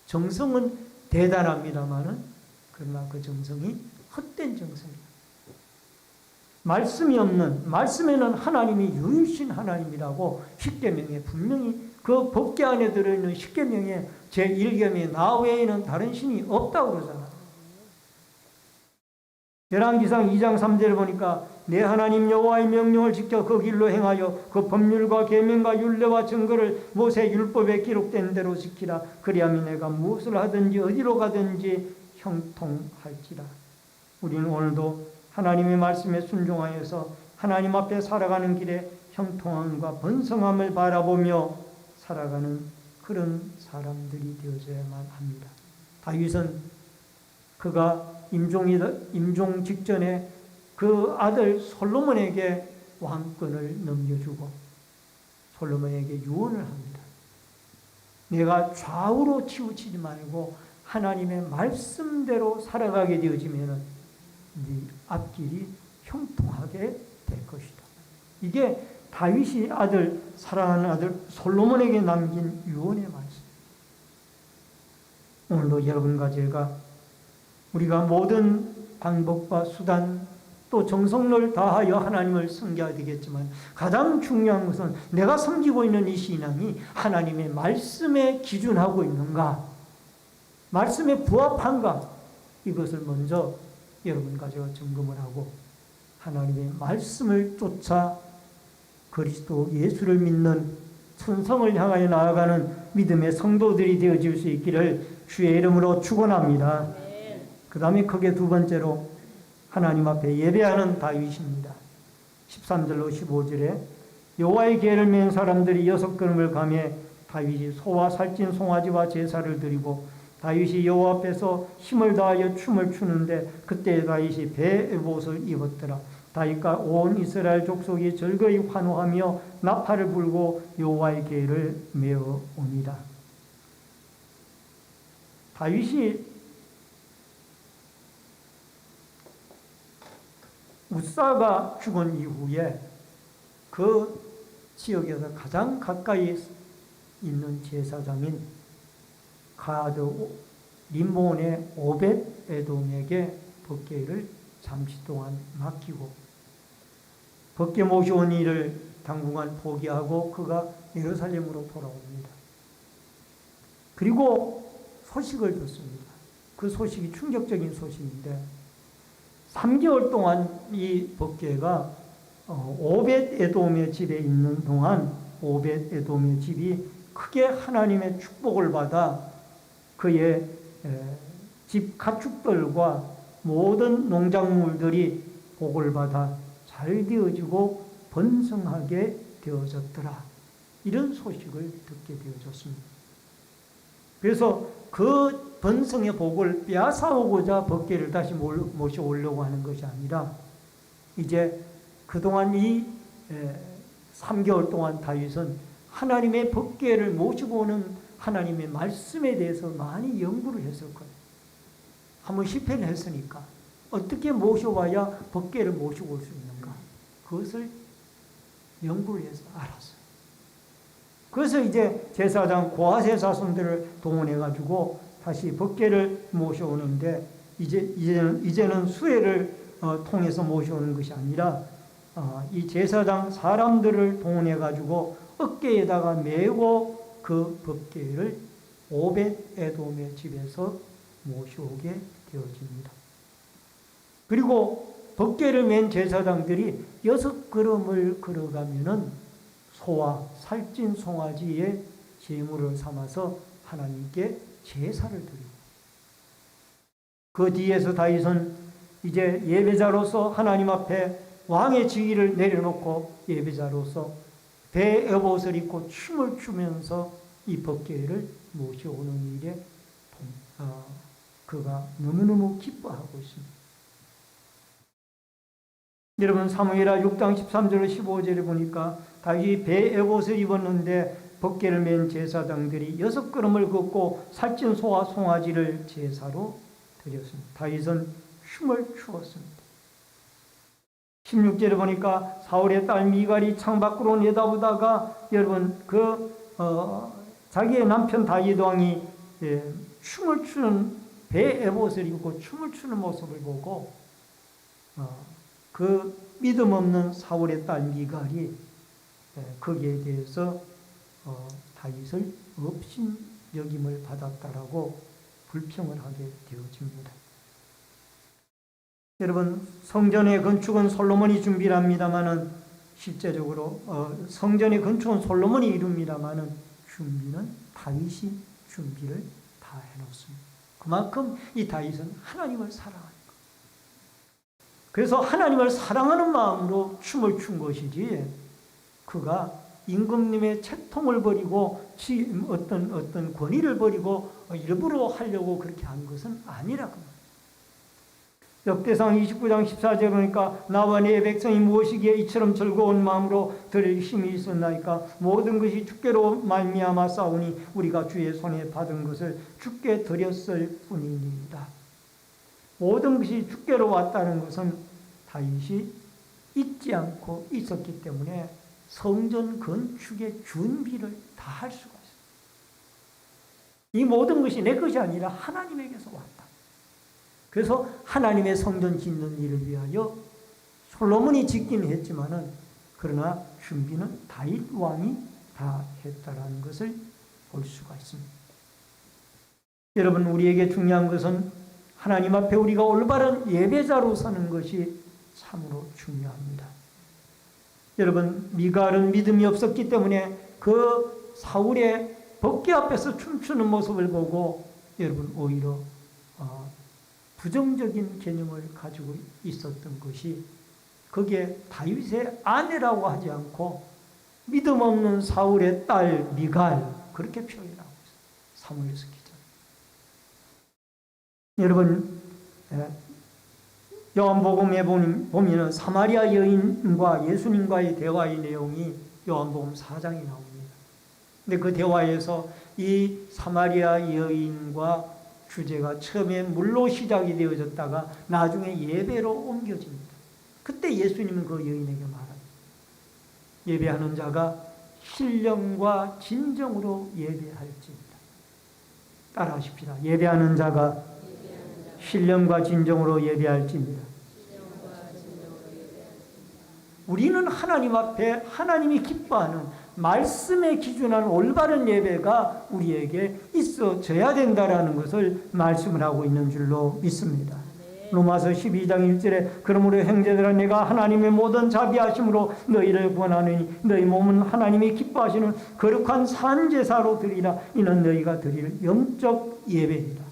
정성은 대단합니다마는 그러나 그 정성이 헛된 정성이다. 말씀이 없는, 말씀에는 하나님이 유일신 하나님이라고 십계명에 분명히 그 법궤 안에 들어있는 십계명에 제1계명에 나 외에는 다른 신이 없다고 그러잖아요. 열왕기상 2장 3절을 보니까 내 하나님 여호와의 명령을 지켜 그 길로 행하여 그 법률과 계명과 율례와 증거를 모세 율법에 기록된 대로 지키라. 그리하면 내가 무엇을 하든지 어디로 가든지 형통할지라. 우리는 오늘도 하나님의 말씀에 순종하여서 하나님 앞에 살아가는 길에 형통함과 번성함을 바라보며 살아가는 그런 사람들이 되어져야만 합니다. 다윗은 그가 임종 직전에 그 아들 솔로몬에게 왕권을 넘겨주고 솔로몬에게 유언을 합니다. 내가 좌우로 치우치지 말고 하나님의 말씀대로 살아가게 되어지면 네 앞길이 형통하게 될 것이다. 이게 다윗이 사랑하는 아들 솔로몬에게 남긴 유언의 말씀. 오늘도 여러분과 제가 우리가 모든 방법과 수단 또 정성을 다하여 하나님을 섬겨야 되겠지만 가장 중요한 것은 내가 섬기고 있는 이 신앙이 하나님의 말씀에 기준하고 있는가, 말씀에 부합한가, 이것을 먼저 여러분과 제가 점검을 하고 하나님의 말씀을 쫓아 그리스도 예수를 믿는 천성을 향하여 나아가는 믿음의 성도들이 되어질 수 있기를 주의 이름으로 축원합니다. 그 다음에 크게 두 번째로 하나님 앞에 예배하는 다윗입니다. 13절로 15절에 여호와의 계를 맨 사람들이 6걸음을 가며 다윗이 소와 살찐 송아지와 제사를 드리고 다윗이 여호와 앞에서 힘을 다하여 춤을 추는데 그때 다윗이 베옷을 입었더라. 다윗과 온 이스라엘 족속이 즐거이 환호하며 나팔을 불고 여호와의 계를 메어 옵니다. 다윗이 우사가 죽은 이후에 그 지역에서 가장 가까이 있는 제사장인 가드 림몬의 오벳 에돔에게 법궤를 잠시 동안 맡기고 법궤 모셔온 일을 당분간 포기하고 그가 예루살렘으로 돌아옵니다. 그리고 소식을 듣습니다. 그 소식이 충격적인 소식인데 3개월 동안 이 법궤가 오벳 에돔의 집에 있는 동안 오벳 에돔의 집이 크게 하나님의 축복을 받아 그의 집 가축들과 모든 농작물들이 복을 받아 잘 되어지고 번성하게 되어졌더라. 이런 소식을 듣게 되어졌습니다. 그래서 그 번성의 복을 빼앗아오고자 법궤를 다시 모셔오려고 하는 것이 아니라 이제 그동안 이 3개월 동안 다윗은 하나님의 법궤를 모시고 오는 하나님의 말씀에 대해서 많이 연구를 했을 거예요. 한번 실패를 했으니까 어떻게 모셔와야 법궤를 모시고 올 수 있는가, 그것을 연구를 해서 알았어요. 그래서 이제 제사장 고아세 자손들을 동원해가지고 다시 법궤를 모셔오는데 이제는 수레를 통해서 모셔오는 것이 아니라 이 제사장 사람들을 동원해가지고 어깨에다가 메고 그 법궤를 오벳 에돔의 집에서 모셔오게 되어집니다. 그리고 법궤를 맨 제사장들이 6걸음을 걸어가면은 소와 살찐 송아지의 제물을 삼아서 하나님께 제사를 드리고 그 뒤에서 다윗은 이제 예배자로서 하나님 앞에 왕의 지위를 내려놓고 예배자로서 베옷을 입고 춤을 추면서 이 법궤를 모셔오는 일에 그가 너무너무 기뻐하고 있습니다. 여러분 사무엘하 6장 13절로 15절에 보니까 다윗이 베옷을 입었는데 법궤를 맨 제사장들이 6걸음을 걷고 살찐 소와 송아지를 제사로 드렸습니다. 다윗은 춤을 추었습니다. 16절에 보니까 사울의 딸 미갈이 창밖으로 내다보다가 여러분 자기의 남편 다윗 왕이 춤을 추는 베옷을 입고 춤을 추는 모습을 보고 그 믿음 없는 사울의 딸 미갈이 거기에 대해서 다윗을 업신 여김을 받았다라고 불평을 하게 되어집니다. 여러분 성전의 건축은 솔로몬이 준비를 합니다마는 실제적으로 성전의 건축은 솔로몬이 이룹니다마는 준비는 다윗이 준비를 다 해놓습니다. 그만큼 이 다윗은 하나님을 사랑하는 거예요. 그래서 하나님을 사랑하는 마음으로 춤을 춘 것이지 그가 임금님의 채통을 버리고 어떤 권위를 버리고 일부러 하려고 그렇게 한 것은 아니라고. 역대상 29장 14절 보니까 나와 네 백성이 무엇이기에 이처럼 즐거운 마음으로 드릴 힘이 있었나이까. 모든 것이 주께로 말미암아 싸우니 우리가 주의 손에 받은 것을 주께 드렸을 뿐이니이다. 모든 것이 주께로 왔다는 것은 다윗이 잊지 않고 있었기 때문에 성전 건축의 준비를 다 할 수가 있어요. 이 모든 것이 내 것이 아니라 하나님에게서 왔다. 그래서 하나님의 성전 짓는 일을 위하여 솔로몬이 짓긴 했지만은 그러나 준비는 다윗 왕이 다 했다라는 것을 볼 수가 있습니다. 여러분, 우리에게 중요한 것은 하나님 앞에 우리가 올바른 예배자로 서는 것이 참으로 중요합니다. 여러분, 미갈은 믿음이 없었기 때문에 그 사울의 법궤 앞에서 춤추는 모습을 보고 여러분 오히려 부정적인 개념을 가지고 있었던 것이, 거기에 다윗의 아내라고 하지 않고 믿음 없는 사울의 딸 미갈, 그렇게 표현하고 있어요. 사무엘서 기자. 여러분, 요한복음에 보면 사마리아 여인과 예수님과의 대화의 내용이 요한복음 4장에 나옵니다. 근데 그 대화에서 이 사마리아 여인과 주제가 처음에 물로 시작이 되어졌다가 나중에 예배로 옮겨집니다. 그때 예수님은 그 여인에게 말합니다. 예배하는 자가 신령과 진정으로 예배할지니라. 따라하십시다. 예배하는 자가 신령과 진정으로 예배할지니라. 우리는 하나님 앞에 하나님이 기뻐하는 말씀에 기준한 올바른 예배가 우리에게 있어져야 된다라는 것을 말씀을 하고 있는 줄로 믿습니다. 로마서 12장 1절에 그러므로 형제들아 내가 하나님의 모든 자비하심으로 너희를 권하느니 너희 몸은 하나님이 기뻐하시는 거룩한 산제사로 드리라. 이는 너희가 드릴 영적 예배이다.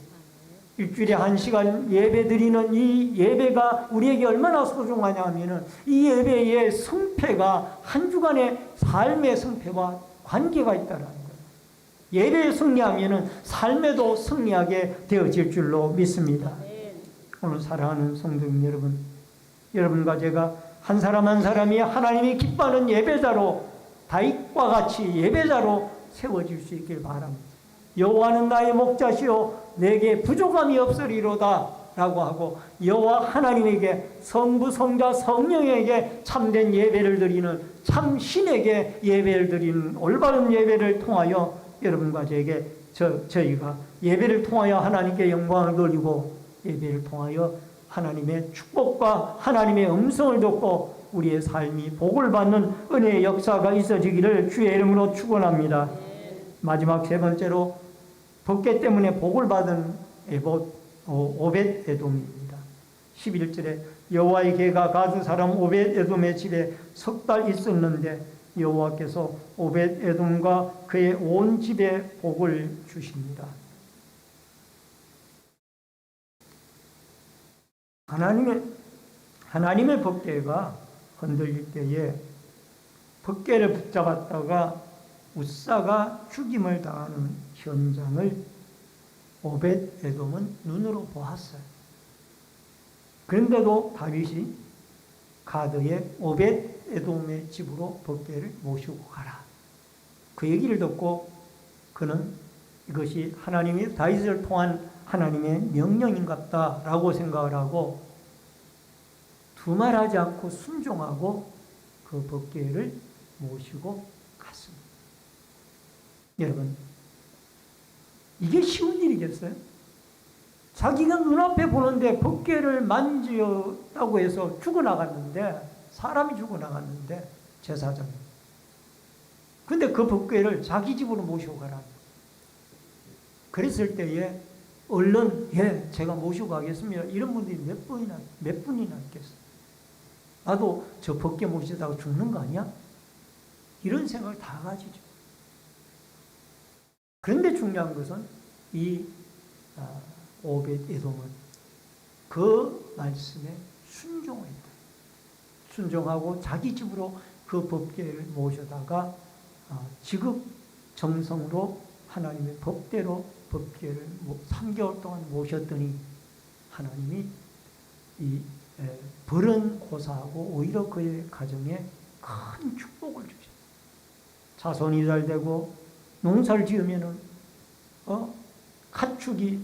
일주일에 1시간 예배 드리는 이 예배가 우리에게 얼마나 소중하냐 하면은 이 예배의 승패가 한 주간의 삶의 승패와 관계가 있다라는 거예요. 예배에 승리하면은 삶에도 승리하게 되어질 줄로 믿습니다. 오늘 사랑하는 성도님 여러분, 여러분과 제가 한 사람 한 사람이 하나님이 기뻐하는 예배자로, 다윗과 같이 예배자로 세워질 수 있길 바랍니다. 여호와는 나의 목자시요 내게 부족함이 없으리로다 라고 하고, 여호와 하나님에게 성부 성자 성령에게 참된 예배를 드리는, 참 신에게 예배를 드리는 올바른 예배를 통하여 여러분과 저희가 예배를 통하여 하나님께 영광을 돌리고, 예배를 통하여 하나님의 축복과 하나님의 음성을 듣고 우리의 삶이 복을 받는 은혜의 역사가 있어지기를 주의 이름으로 축원합니다. 마지막 세 번째로 법궤 때문에 복을 받은 오벳 에돔입니다. 11절에 여호와의 궤가 가드 사람 오벳 에돔의 집에 석 달 있었는데 여호와께서 오벳 에돔과 그의 온 집에 복을 주십니다. 하나님의 법궤가 흔들릴 때에 법궤를 붙잡았다가 웃사가 죽임을 당하는 현장을 오벳 에돔은 눈으로 보았어요. 그런데도 다윗이 가드의 오벳 에돔의 집으로 법궤를 모시고 가라. 그 얘기를 듣고 그는 이것이 하나님이 다윗을 통한 하나님의 명령인갑다라고 생각을 하고 두말하지 않고 순종하고 그 법궤를 모시고 갔습니다. 여러분, 이게 쉬운 일이겠어요? 자기가 눈앞에 보는데 법궤를 만지었다고 해서 죽어나갔는데, 사람이 죽어나갔는데 제사장이. 근데 그 법궤를 자기 집으로 모시고 가라. 그랬을 때에 얼른 제가 모시고 가겠습니다. 이런 분들이 몇 분이나 있겠어요. 나도 저 법궤 모시다가 죽는 거 아니야? 이런 생각을 다 가지죠. 그런데 중요한 것은 이 오벳 에돔은 그 말씀에 순종했다. 순종하고 자기 집으로 그 법궤를 모셔다가 지극 정성으로 하나님의 법대로 법궤를 3개월 동안 모셨더니 하나님이 이 벌은 고사하고 오히려 그의 가정에 큰 축복을 주셨어요. 자손이 잘 되고 농사를 지으면은 가축이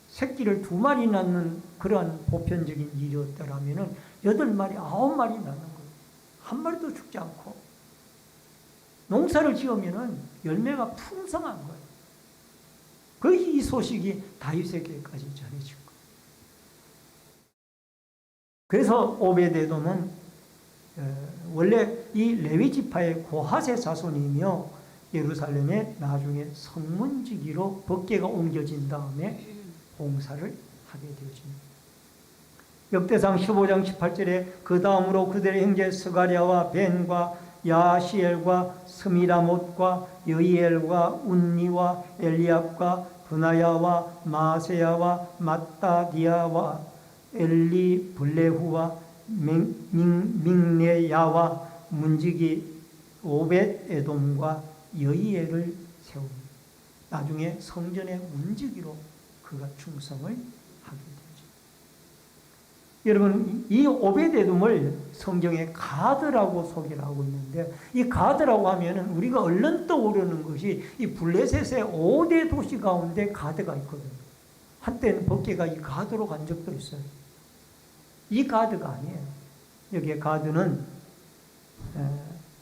새끼를 2마리 낳는 그러한 보편적인 일이었더라면은 8마리, 9마리 낳는 거예요. 한 마리도 죽지 않고 농사를 지으면은 열매가 풍성한 거예요. 거의 이 소식이 다윗에게까지 전해진 거예요. 그래서 오베데돔은 원래 이 레위 지파의 고핫의 자손이며 예루살렘에 나중에 성문지기로 법궤가 옮겨진 다음에 봉사를 하게 되어집니다. 역대상 15장 18절에 그 다음으로 그들의 형제 스가랴와 벤과 야시엘과 스미라못과 여이엘과 운니와 엘리압과 브나야와 마세야와 마따디아와 엘리 블레후와 믹네야와 문지기 오벳 에돔과 여이엘을 세웁니다. 나중에 성전의 문지기로 그가 충성을 하게 되죠. 여러분, 이 오벳 에돔을 성경에 가드라고 소개를 하고 있는데, 이 가드라고 하면은 우리가 얼른 떠오르는 것이 이 블레셋의 5대 도시 가운데 가드가 있거든요. 한때는 법궤가 이 가드로 간 적도 있어요. 이 가드가 아니에요. 여기에 가드는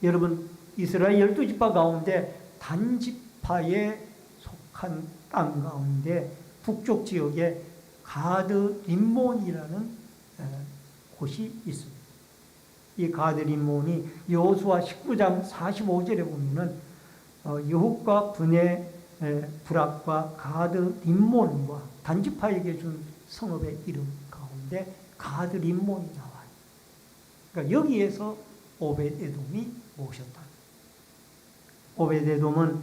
여러분 이스라엘 12지파 가운데 단지파에 속한 땅 가운데 북쪽 지역에 가드 림몬이라는 곳이 있습니다. 이 가드 림몬이 여호수아 19장 45절에 보면은 여հuk과 분의 브락과 가드 림몬과 단지파에게 준 성읍의 이름 가운데 가드 림몬이 나와요. 그러니까 여기에서 오벳 에돔이 모셨다. 오벳 에돔은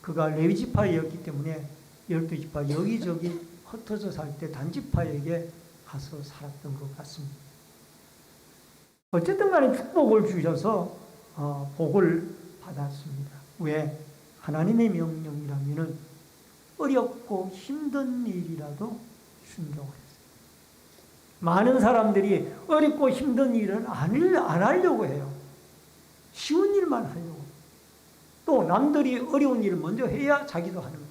그가 레위 지파였기 때문에 12지파 여기저기 흩어져 살 때 단지파에게 가서 살았던 것 같습니다. 어쨌든 간에 축복을 주셔서 복을 받았습니다. 왜? 하나님의 명령이라면은 어렵고 힘든 일이라도 순종하였습니다. 많은 사람들이 어렵고 힘든 일은 안 하려고 해요. 쉬운 일만 하려고. 또 남들이 어려운 일을 먼저 해야 자기도 하는 거예요.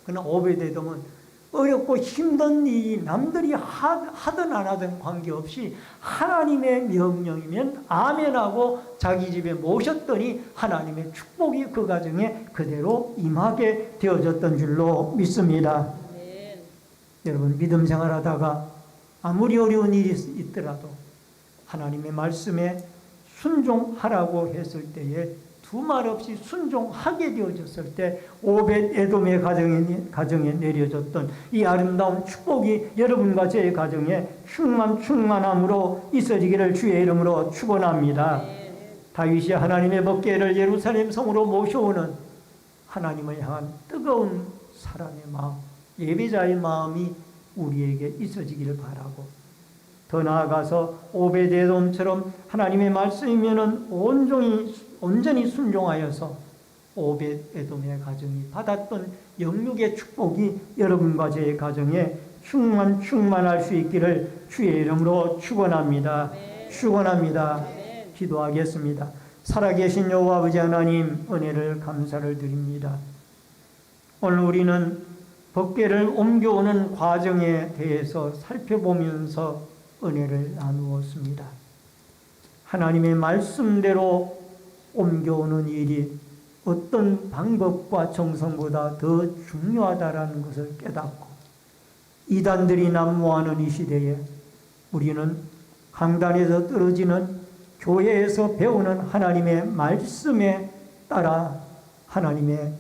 그러나 오베데돔은 어렵고 힘든 일이 남들이 하든 안 하든 관계없이 하나님의 명령이면 아멘하고 자기 집에 모셨더니 하나님의 축복이 그 가정에 그대로 임하게 되어졌던 줄로 믿습니다. 아멘. 여러분, 믿음 생활하다가 아무리 어려운 일이 있더라도 하나님의 말씀에 순종하라고 했을 때에 두말 없이 순종하게 되어졌을 때 오벳 에돔의 가정에 내려졌던 이 아름다운 축복이 여러분과 제 가정에 충만함으로 있어지기를 주의 이름으로 축원합니다. 다윗이 하나님의 법궤를 예루살렘 성으로 모셔오는 하나님을 향한 뜨거운 사랑의 마음, 예배자의 마음이 우리에게 있어지기를 바라고, 더 나아가서 오벳 에돔처럼 하나님의 말씀이면은 온전히 순종하여서 오벳 에돔의 가정이 받았던 영육의 축복이 여러분과 제 가정에 충만할 수 있기를 주의 이름으로 축원합니다. 축원합니다. 기도하겠습니다. 살아계신 여호와 아버지 하나님, 은혜를 감사를 드립니다. 오늘 우리는 법궤를 옮겨오는 과정에 대해서 살펴보면서 은혜를 나누었습니다. 하나님의 말씀대로 옮겨오는 일이 어떤 방법과 정성보다 더 중요하다라는 것을 깨닫고, 이단들이 난무하는 이 시대에 우리는 강단에서 떨어지는 교회에서 배우는 하나님의 말씀에 따라 하나님을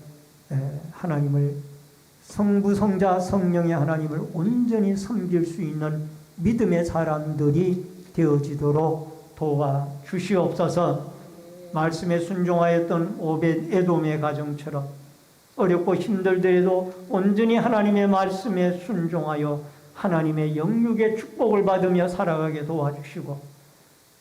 성부, 성자, 성령의 하나님을 온전히 섬길 수 있는 믿음의 사람들이 되어지도록 도와주시옵소서. 말씀에 순종하였던 오벳 에돔의 가정처럼 어렵고 힘들더라도 온전히 하나님의 말씀에 순종하여 하나님의 영육의 축복을 받으며 살아가게 도와주시고,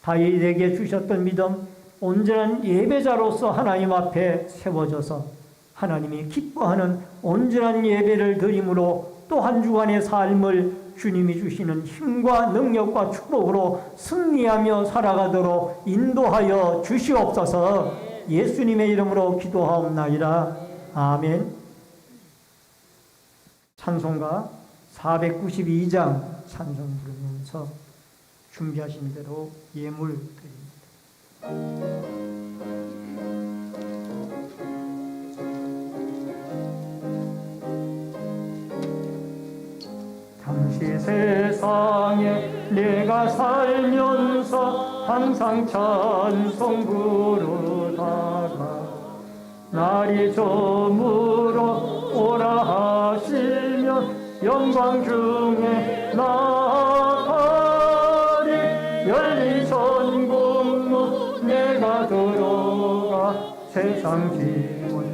다윗에게 주셨던 믿음, 온전한 예배자로서 하나님 앞에 세워져서 하나님이 기뻐하는 온전한 예배를 드림으로 또 한 주간의 삶을 주님이 주시는 힘과 능력과 축복으로 승리하며 살아가도록 인도하여 주시옵소서. 예수님의 이름으로 기도하옵나이다. 아멘. 찬송가 492장 찬송 부르면서 준비하신 대로 예물 드립니다. 당시 세상에 내가 살면서 항상 찬송 부르다가 날이 저물어 오라 하시면 영광 중에 나가리. 열린 천국문 내가 들어가 세상 짐을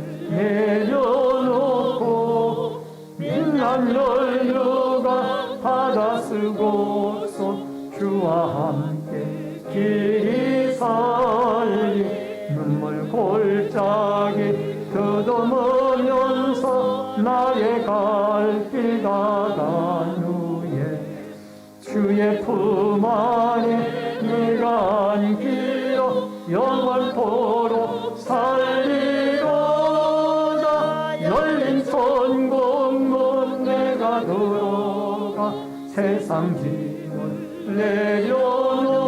내려놓고 빛난 연료가 받아 쓰고서 주와 함께 길이 살리. 눈물 골짜기 더듬으면서 나의 갈 길 가간 후에 주의 품 안에 내가 안기어 영원토록 살리로다. 열린 천국문 내가 들어가 세상 짐을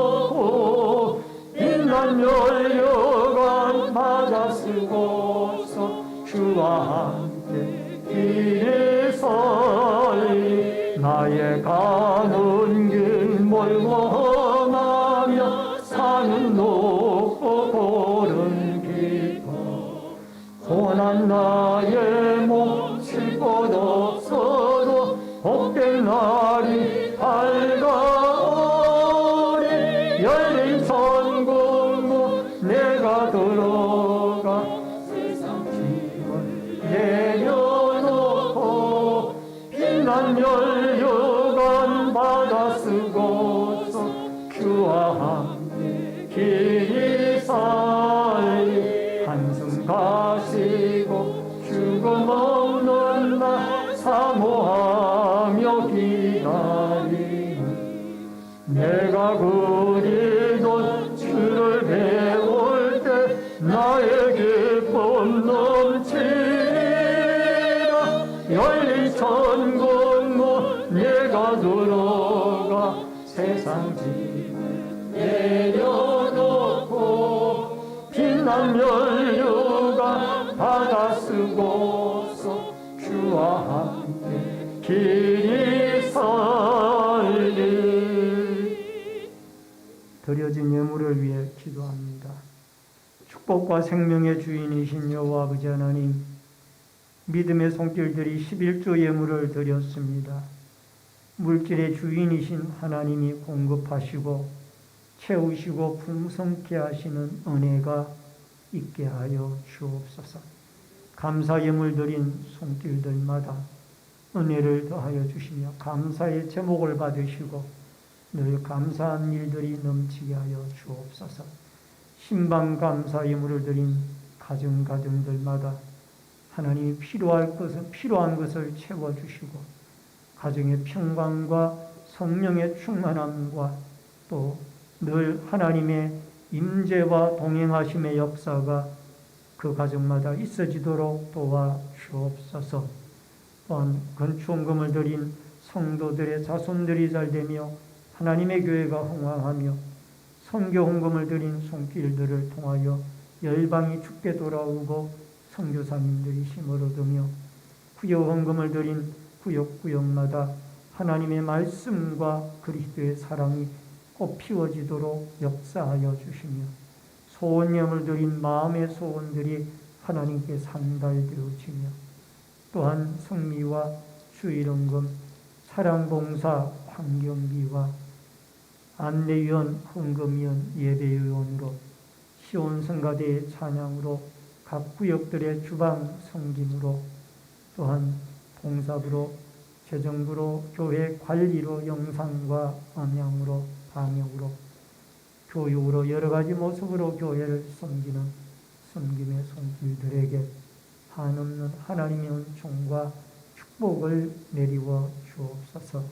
내려놓고 빛난 연료관 받아 쓰고서 주와 함께 길을 살리. 나의 가는 길 멀고 험하며 산은 높고 고른 깊어 고난 나의 몸 쉴 곳 없어도 복된 날이 밝아오리. 열린 천국문 내가 들어가 세상 짐을 내려놓고 빛난 연료관 받아 쓰고서 주와 함께 길이 살리. 한숨 가시고 죽음 없는 날 사모하며 기다리니 내가 그리던 주를 배울 때 나의 기쁨 넘치리라. 열린 천국문 내가 들어가 세상 짐을 내려놓고 빛난 연료가 받아 쓰고서 주와 함께 길이 살리. 드려진 예물을 위해 기도합니다. 축복과 생명의 주인이신 여호와 아버지 하나님, 믿음의 손길들이 11조 예물을 드렸습니다. 물질의 주인이신 하나님이 공급하시고 채우시고 풍성케 하시는 은혜가 있게 하여 주옵소서. 감사 예물 드린 손길들마다 은혜를 더하여 주시며 감사의 제목을 받으시고 늘 감사한 일들이 넘치게 하여 주옵소서. 신방 감사 예물을 드린 가정들마다 하나님이 필요한 것을 채워주시고 가정의 평강과 성령의 충만함과 또 늘 하나님의 임재와 동행하심의 역사가 그 가정마다 있어지도록 도와주옵소서. 또한 건축원금을 드린 성도들의 자손들이 잘되며 하나님의 교회가 흥왕하며 선교 헌금을 드린 손길들을 통하여 열방이 주께 돌아오고 선교사님들이 힘을 얻으며 구역 헌금을 드린 구역마다 하나님의 말씀과 그리스도의 사랑이 꽃 피워지도록 역사하여 주시며 소원염을 드린 마음의 소원들이 하나님께 상달되어지며 또한 성미와 주일헌금, 사랑봉사 환경비와 안내위원, 헌금위원, 예배위원으로 시온성가대의 찬양으로 각 구역들의 주방 섬김으로 또한 봉사부로 재정부로 교회 관리로 영상과 음향으로 방역으로 교육으로 여러 가지 모습으로 교회를 섬기는 섬김의 손길들에게 한없는 하나님의 은총과 축복을 내리워 주옵소서.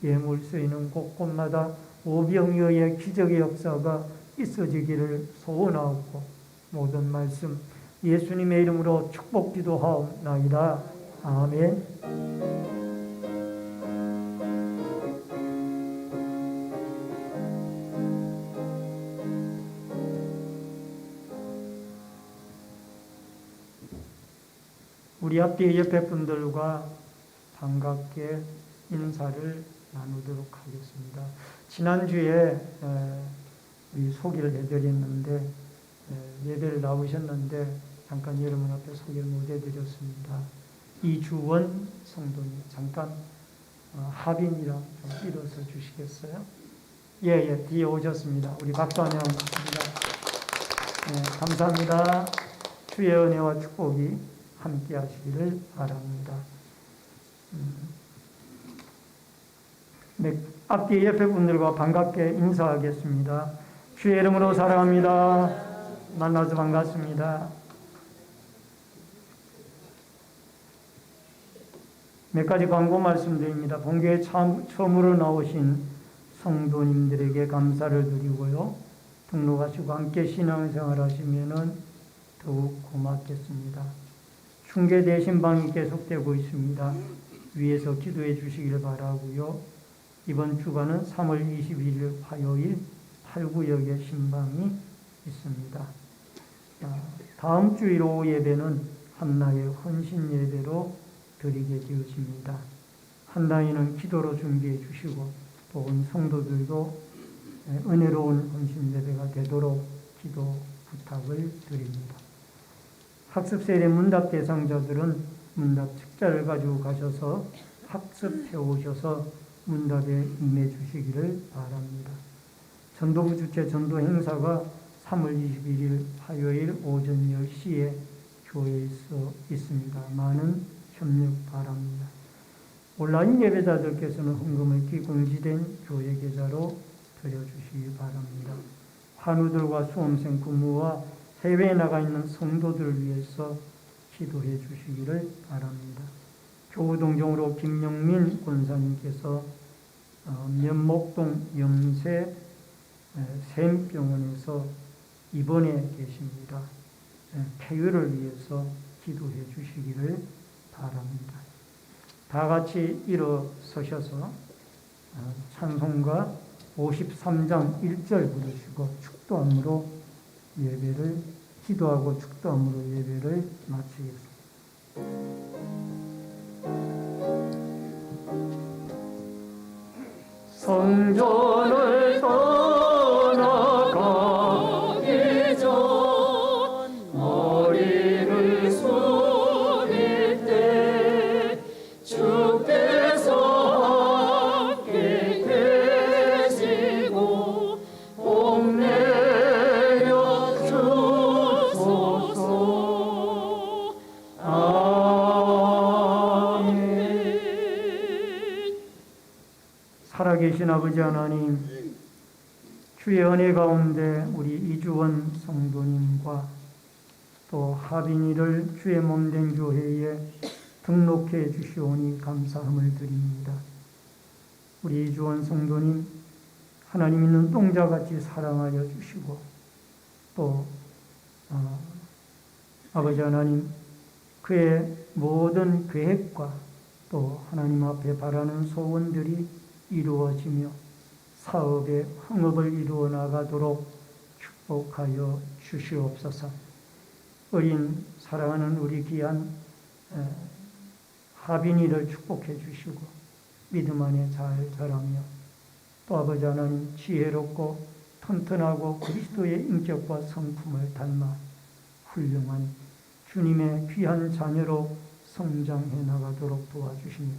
예물 쓰이는 곳곳마다 오병이어의 기적의 역사가 있어지기를 소원하옵고 모든 말씀 예수님의 이름으로 축복 기도하옵나이다. 아멘. 우리 앞뒤 옆에 분들과 반갑게 인사를 나누도록 하겠습니다. 지난주에 우리 소개를 해드렸는데 예배를 나오셨는데 잠깐 여러분 앞에 소개를 못 해드렸습니다. 이주원 성도님 잠깐 하빈이랑 좀 일어서 주시겠어요? 예, 뒤에 오셨습니다. 우리 박수 한번 드립니다. 감사합니다. 주의 은혜와 축복이 함께 하시기를 바랍니다. 네, 앞뒤 옆에 분들과 반갑게 인사하겠습니다. 주의 이름으로 사랑합니다. 만나서 반갑습니다. 몇 가지 광고 말씀드립니다. 본교에 처음으로 나오신 성도님들에게 감사를 드리고요. 등록하시고 함께 신앙생활 하시면 더욱 고맙겠습니다. 중계 대신방이 계속되고 있습니다. 위에서 기도해 주시길 바라고요. 이번 주간은 3월 21일 화요일 8구역에 신방이 있습니다. 다음 주 일요 예배는 한나의 헌신 예배로 드리게 되어집니다. 한나이는 기도로 준비해 주시고 또 온 성도들도 은혜로운 헌신 예배가 되도록 기도 부탁을 드립니다. 학습세례 문답 대상자들은 문답 책자를 가지고 가셔서 학습해 오셔서 문답에 임해 주시기를 바랍니다. 전도부 주최 전도 행사가 3월 21일 화요일 오전 10시에 교회에 있습니다. 많은 협력 바랍니다. 온라인 예배자들께서는 헌금을 기공지된 교회 계좌로 드려주시기 바랍니다. 환우들과 수험생 부모와 해외에 나가 있는 성도들을 위해서 기도해 주시기를 바랍니다. 교우동정으로 김영민 권사님께서 면목동 영세 샘병원에서 입원해 계십니다. 폐유를 위해서 기도해 주시기를 바랍니다. 다 같이 일어서셔서 찬송가 53장 1절 부르시고 축도함으로 예배를 기도하고 축도함으로 예배를 마치겠습니다. 성전을 떠나가기 전 머리를 숙일 때 주께서 함께 계시고 복내려 주소서. 아멘. 살아계신 아버지 하나님, 주의 은혜 가운데 우리 이주원 성도님과 또 하빈이를 주의 몸된 교회에 등록해 주시오니 감사함을 드립니다. 우리 이주원 성도님, 하나님이 눈동자같이 사랑하여 주시고 또 아버지 하나님, 그의 모든 계획과 또 하나님 앞에 바라는 소원들이 이루어지며 사업의 흥업을 이루어 나가도록 축복하여 주시옵소서. 어린 사랑하는 우리 귀한 하빈이를 축복해 주시고 믿음 안에 잘 자라며 또 아버지 하나님 지혜롭고 튼튼하고 그리스도의 인격과 성품을 닮아 훌륭한 주님의 귀한 자녀로 성장해 나가도록 도와주시며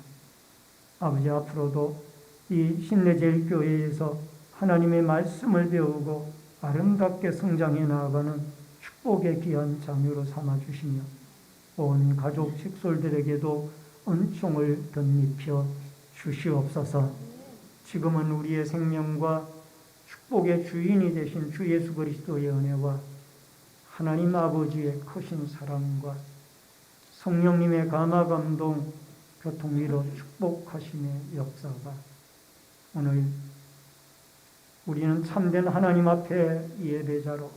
아버지 앞으로도 이 신내제일교회에서 하나님의 말씀을 배우고 아름답게 성장해 나아가는 축복의 귀한 자녀로 삼아주시며 온 가족 식솔들에게도 은총을 덧입혀 주시옵소서. 지금은 우리의 생명과 축복의 주인이 되신 주 예수 그리스도의 은혜와 하나님 아버지의 크신 사랑과 성령님의 감화 감동 교통위로 축복하심의 역사가 오늘 우리는 참된 하나님 앞에 예배자로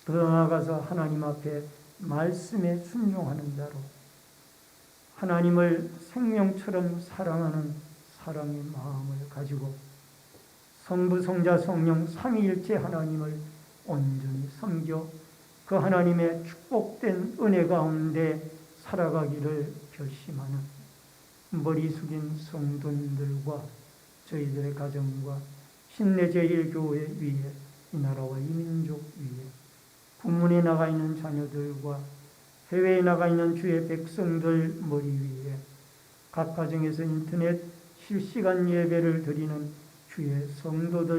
더 나아가서 하나님 앞에 말씀에 순종하는 자로 하나님을 생명처럼 사랑하는 사랑의 마음을 가지고 성부, 성자, 성령 삼위일체 하나님을 온전히 섬겨 그 하나님의 축복된 은혜 가운데 살아가기를 결심하는 머리 숙인 성도님들과 저희들의 가정과 신내제일교회 위에 이 나라와 이 민족 위에 국문에 나가 있는 자녀들과 해외에 나가 있는 주의 백성들 머리 위에 각 가정에서 인터넷 실시간 예배를 드리는 주의 성도들